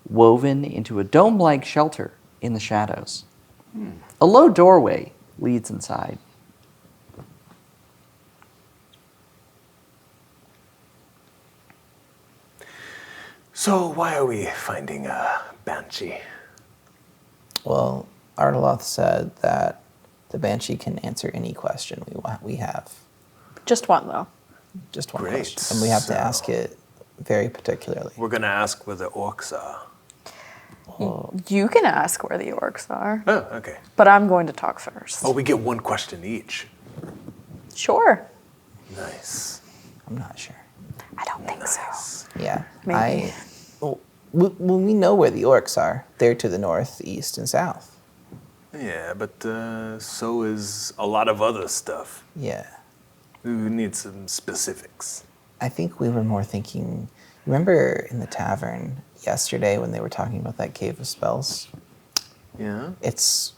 Speaker 1: woven into a dome-like shelter in the shadows. A low doorway leads inside.
Speaker 4: So why are we finding a banshee?
Speaker 2: Well, Ardaloth said that the banshee can answer any question we have.
Speaker 3: Just one, though.
Speaker 2: Just one
Speaker 4: Great.
Speaker 2: question. And we have
Speaker 4: So-
Speaker 2: to ask it very particularly.
Speaker 4: We're going to ask where the orcs are.
Speaker 3: You can ask where the orcs are,
Speaker 4: Oh, okay.
Speaker 3: but I'm going to talk first.
Speaker 4: Oh, we get one question each.
Speaker 3: Sure.
Speaker 4: Nice.
Speaker 2: I'm not sure.
Speaker 3: I don't think so.
Speaker 2: Yeah.
Speaker 3: Maybe.
Speaker 2: Well, we know where the orcs are. They're to the north, east, and south.
Speaker 4: Yeah, but so is a lot of other stuff.
Speaker 2: Yeah.
Speaker 4: We need some specifics.
Speaker 2: I think we were more thinking. Remember in the tavern yesterday when they were talking about that cave of spells?
Speaker 4: Yeah?
Speaker 2: It's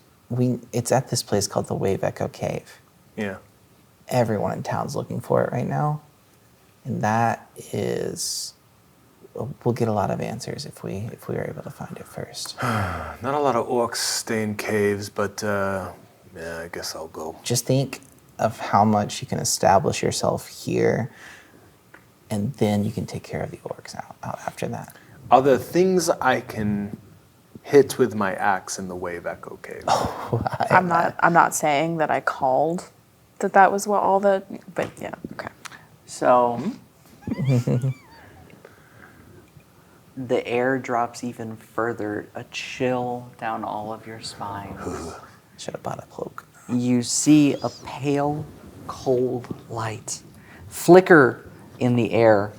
Speaker 2: at this place called the Wave Echo Cave.
Speaker 4: Yeah.
Speaker 2: Everyone in town's looking for it right now, and that is. We'll get a lot of answers if we are able to find it first.
Speaker 4: Not a lot of orcs stay in caves, but yeah, I guess I'll go.
Speaker 2: Just think of how much you can establish yourself here, and then you can take care of the orcs out after that.
Speaker 4: Are there things I can hit with my axe in the Wave Echo Cave?
Speaker 3: I'm not saying that I called that was what all the, but yeah, okay.
Speaker 1: So the air drops even further, a chill down all of your spines.
Speaker 2: Should have bought a cloak.
Speaker 1: You see a pale, cold light flicker in the air,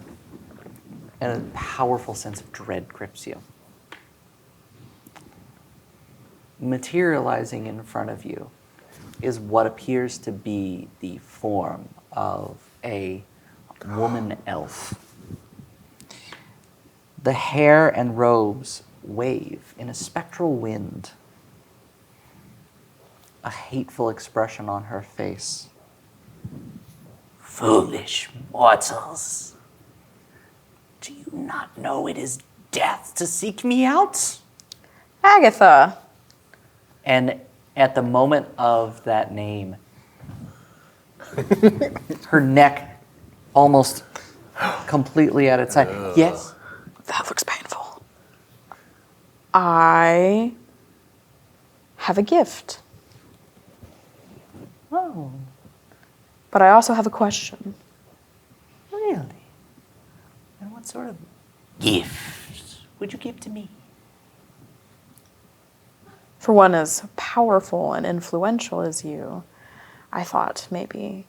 Speaker 1: and a powerful sense of dread grips you. Materializing in front of you is what appears to be the form of a woman elf. The hair and robes wave in a spectral wind. A hateful expression on her face. Foolish mortals. Do you not know it is death to seek me out?
Speaker 3: Agatha.
Speaker 1: And at the moment of that name, her neck almost completely at its side. Yes.
Speaker 3: That looks painful. I have a gift,
Speaker 1: Oh,
Speaker 3: but I also have a question.
Speaker 1: really? And what sort of gift would you give to me?
Speaker 3: For one as powerful and influential as you, I thought maybe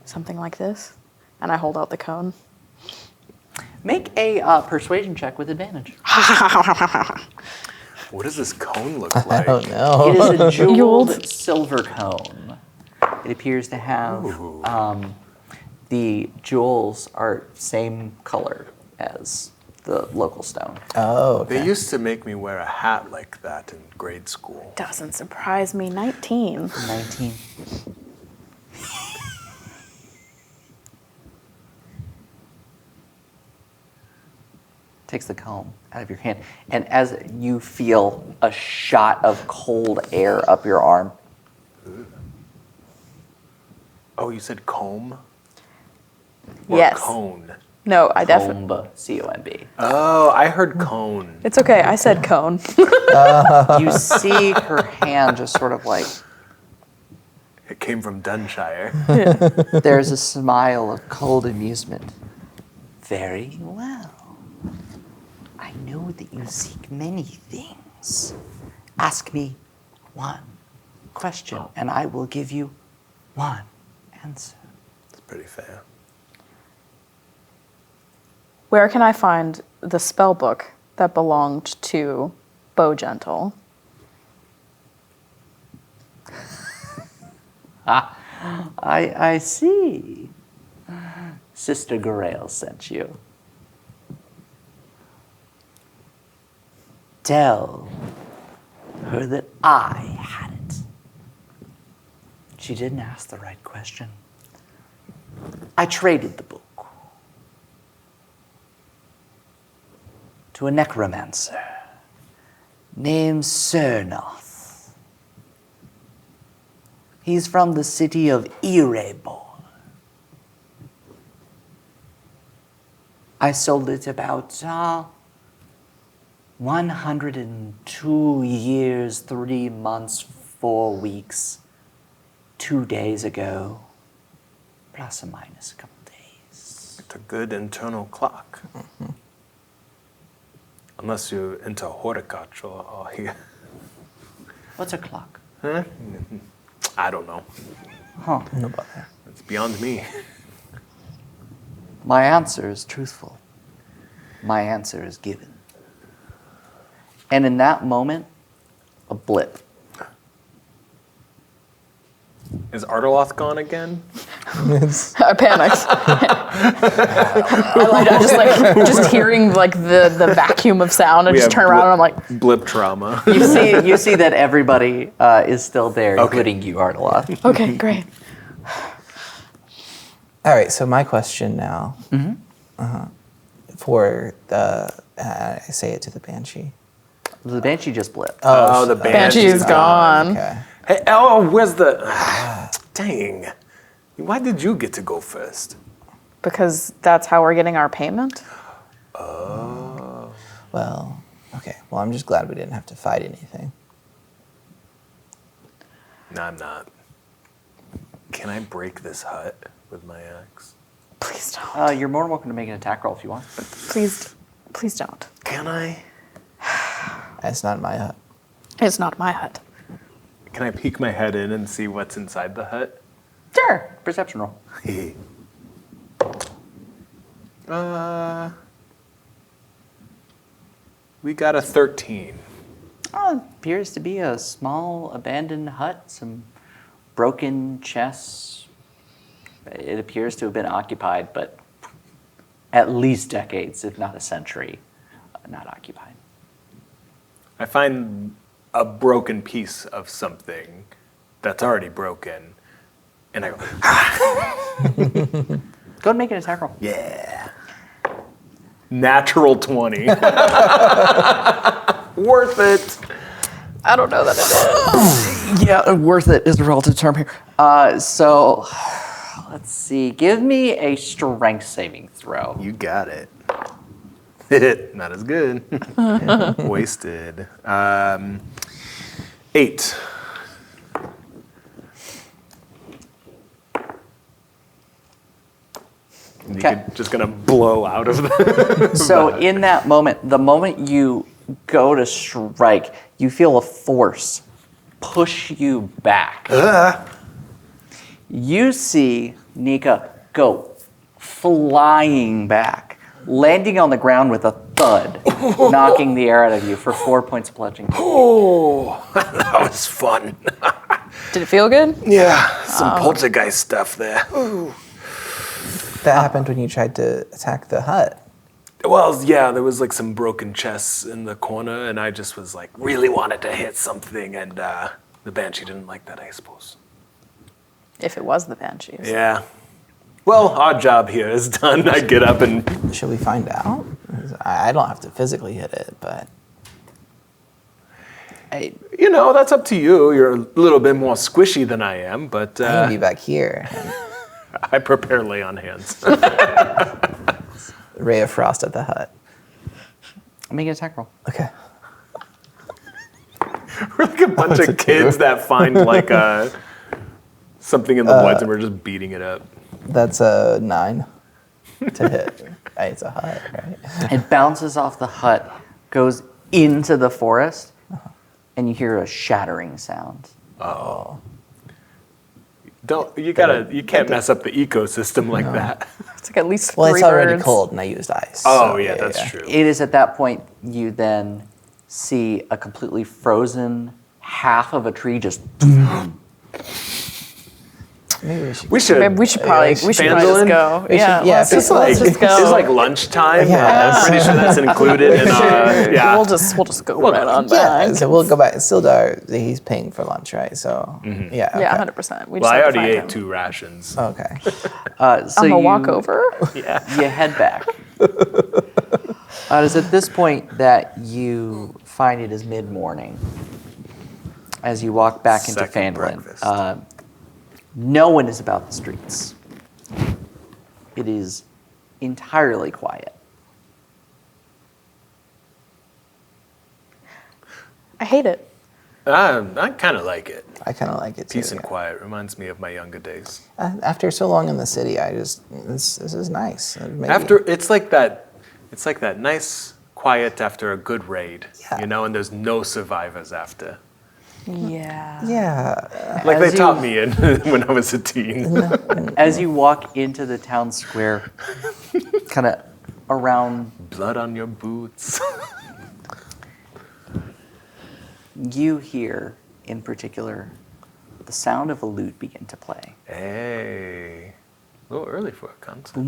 Speaker 3: something like this. And I hold out the cone.
Speaker 1: Make a persuasion check with advantage.
Speaker 4: What does this cone look
Speaker 2: I
Speaker 4: like?
Speaker 2: don't know.
Speaker 1: It is a jeweled
Speaker 3: Jeweled.
Speaker 1: silver cone. It appears to have the jewels are same color as the local stone.
Speaker 2: Oh, okay.
Speaker 4: They used to make me wear a hat like that in grade school.
Speaker 3: Doesn't surprise me. 19.
Speaker 1: 19. Takes the comb out of your hand, and as you feel a shot of cold air up your arm,
Speaker 4: Oh, you said comb? Or
Speaker 3: Yes.
Speaker 4: cone?
Speaker 3: No, I definitely.
Speaker 1: comb, C-O-M-B.
Speaker 4: Oh, I heard cone.
Speaker 3: It's okay. I said cone.
Speaker 1: You see her hand just sort of like,
Speaker 4: It came from Dunshire.
Speaker 1: there's a smile of cold amusement. Very well. I know that you seek many things. Ask me one question, and I will give you one answer.
Speaker 4: It's pretty fair.
Speaker 3: Where can I find the spell book that belonged to Bowgentle?
Speaker 1: I see. Sister Grail sent you. Tell her that I had it. She didn't ask the right question. I traded the book to a necromancer named Cernoth. He's from the city of Erebor. I sold it about 102 years, 3 months, 4 weeks, 2 days ago, plus or minus a couple days.
Speaker 4: It's a good internal clock. Unless you're into horticulture or here.
Speaker 1: What's a clock?
Speaker 4: I don't know.
Speaker 1: Huh.
Speaker 2: No bother.
Speaker 4: It's beyond me.
Speaker 1: My answer is truthful. My answer is given. And in that moment, a blip.
Speaker 4: Is Ardeloth gone again?
Speaker 3: I panicked. I'm just hearing like the vacuum of sound. I
Speaker 4: We
Speaker 3: just
Speaker 4: have
Speaker 3: turn around and I'm like,
Speaker 4: blip trauma.
Speaker 1: You see that everybody is still there,
Speaker 4: Okay.
Speaker 1: including you, Ardeloth.
Speaker 3: okay, great.
Speaker 2: All right, so my question now for the, I say it to the Banshee.
Speaker 1: The Banshee just blipped.
Speaker 4: Oh, the
Speaker 3: Banshee
Speaker 4: Banshee's
Speaker 3: is gone.
Speaker 2: Okay.
Speaker 4: Hey, oh, where's the... Dang. Why did you get to go first?
Speaker 3: Because that's how we're getting our payment.
Speaker 2: Well, okay. Well, I'm just glad we didn't have to fight anything.
Speaker 4: No, I'm not. Can I break this hut with my axe?
Speaker 3: Please don't.
Speaker 1: You're more than welcome to make an attack roll if you want.
Speaker 3: Please don't.
Speaker 4: Can I?
Speaker 2: It's not my hut.
Speaker 3: It's not my hut.
Speaker 4: Can I peek my head in and see what's inside the hut?
Speaker 1: Sure. Perception roll.
Speaker 4: We got a 13.
Speaker 1: Appears to be a small abandoned hut, some broken chests. It appears to have been occupied, but at least decades, if not a century, not occupied.
Speaker 4: I find a broken piece of something that's already broken, and I go,
Speaker 1: Go ahead and make an attack roll.
Speaker 4: yeah. Natural 20. Worth it.
Speaker 3: I don't know that it is.
Speaker 1: Yeah, worth it is a relative term here. So, let's see. Give me a strength saving throw.
Speaker 4: You got it. Not as good. Wasted. 8.
Speaker 1: Okay.
Speaker 4: You're just gonna blow out of the.
Speaker 1: So in that moment, the moment you go to strike, you feel a force push you back. You see Nika go flying back, landing on the ground with a thud, knocking the air out of you for 4 points of bludgeoning.
Speaker 4: Oh, that was fun.
Speaker 3: Did it feel good?
Speaker 4: Yeah, some poltergeist stuff there.
Speaker 2: That happened when you tried to attack the hut.
Speaker 4: Well, yeah, there was like some broken chests in the corner, and I just was like, really wanted to hit something, and the Banshee didn't like that, I suppose.
Speaker 3: If it was the Banshees.
Speaker 4: Yeah. Well, our job here is done. I get up and...
Speaker 2: Should we find out? I don't have to physically hit it, but
Speaker 4: You know, that's up to you. You're a little bit more squishy than I am, but
Speaker 2: I can be back here.
Speaker 4: I prepare lay on hands.
Speaker 2: Ray of Frost at the hut.
Speaker 1: Make an attack roll.
Speaker 2: Okay.
Speaker 4: We're like a bunch of kids that find like something in the woods and we're just beating it up.
Speaker 2: That's a 9 to hit. It's a hut, right?
Speaker 1: It bounces off the hut, goes into the forest, and you hear a shattering sound.
Speaker 4: You can't mess up the ecosystem like that.
Speaker 3: It's like at least
Speaker 2: Well,
Speaker 3: three
Speaker 2: it's already
Speaker 3: birds.
Speaker 2: cold, and I used ice.
Speaker 4: Oh
Speaker 2: so,
Speaker 4: yeah, that's true.
Speaker 1: It is at that point you then see a completely frozen half of a tree just.
Speaker 2: Maybe we should.
Speaker 4: We should.
Speaker 3: Maybe we should probably just
Speaker 4: Phandalin?
Speaker 3: go.
Speaker 2: We should-
Speaker 3: Yeah,
Speaker 2: yeah,
Speaker 3: let's
Speaker 2: it's
Speaker 3: just go.
Speaker 4: It's like lunchtime.
Speaker 2: Yeah.
Speaker 4: I'm pretty sure that's included in yeah.
Speaker 3: We'll just go right on
Speaker 2: Yeah,
Speaker 3: back.
Speaker 2: so we'll go back. Sildar, he's paying for lunch, right? So, yeah. Okay.
Speaker 3: Yeah, 100%. We
Speaker 4: Well,
Speaker 3: just
Speaker 4: I
Speaker 3: have to
Speaker 4: already
Speaker 3: find
Speaker 4: ate
Speaker 3: him.
Speaker 4: 2 rations.
Speaker 2: Okay.
Speaker 1: So
Speaker 3: I'm gonna walk
Speaker 1: you-
Speaker 3: over.
Speaker 4: Yeah.
Speaker 1: You head back. It is at this point that you find it is mid-morning. As you walk back into
Speaker 4: Second
Speaker 1: Phandalin,
Speaker 4: breakfast.
Speaker 1: no one is about the streets. It is entirely quiet.
Speaker 3: I hate it.
Speaker 4: I kind of like it.
Speaker 2: I kind of like it too.
Speaker 4: Peace and
Speaker 2: yeah.
Speaker 4: quiet reminds me of my younger days.
Speaker 2: After so long in the city, this is nice. Maybe-
Speaker 4: It's like that nice quiet after a good raid,
Speaker 2: Yeah.
Speaker 4: you know, and there's no survivors after.
Speaker 3: Yeah.
Speaker 2: Yeah.
Speaker 4: Like
Speaker 1: As
Speaker 4: they taught me when I was a teen.
Speaker 1: As you walk into the town square, kind of around,
Speaker 4: Blood on your boots.
Speaker 1: you hear, in particular, the sound of a lute begin to play.
Speaker 4: Hey, a little early for a concert.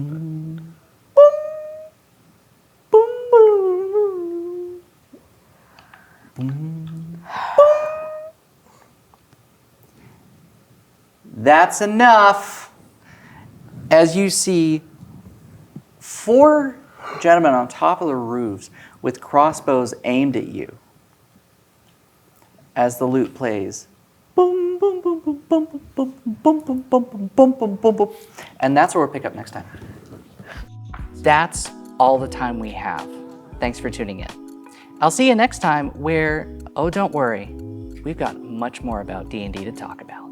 Speaker 1: That's enough. As you see 4 gentlemen on top of the roofs with crossbows aimed at you. As the lute plays. Boom, boom, boom, boom, boom, boom, boom, boom, boom, boom, boom, boom, boom, boom. And that's where we'll pick up next time. That's all the time we have. Thanks for tuning in. I'll see you next time where, oh, don't worry, we've got much more about D&D to talk about.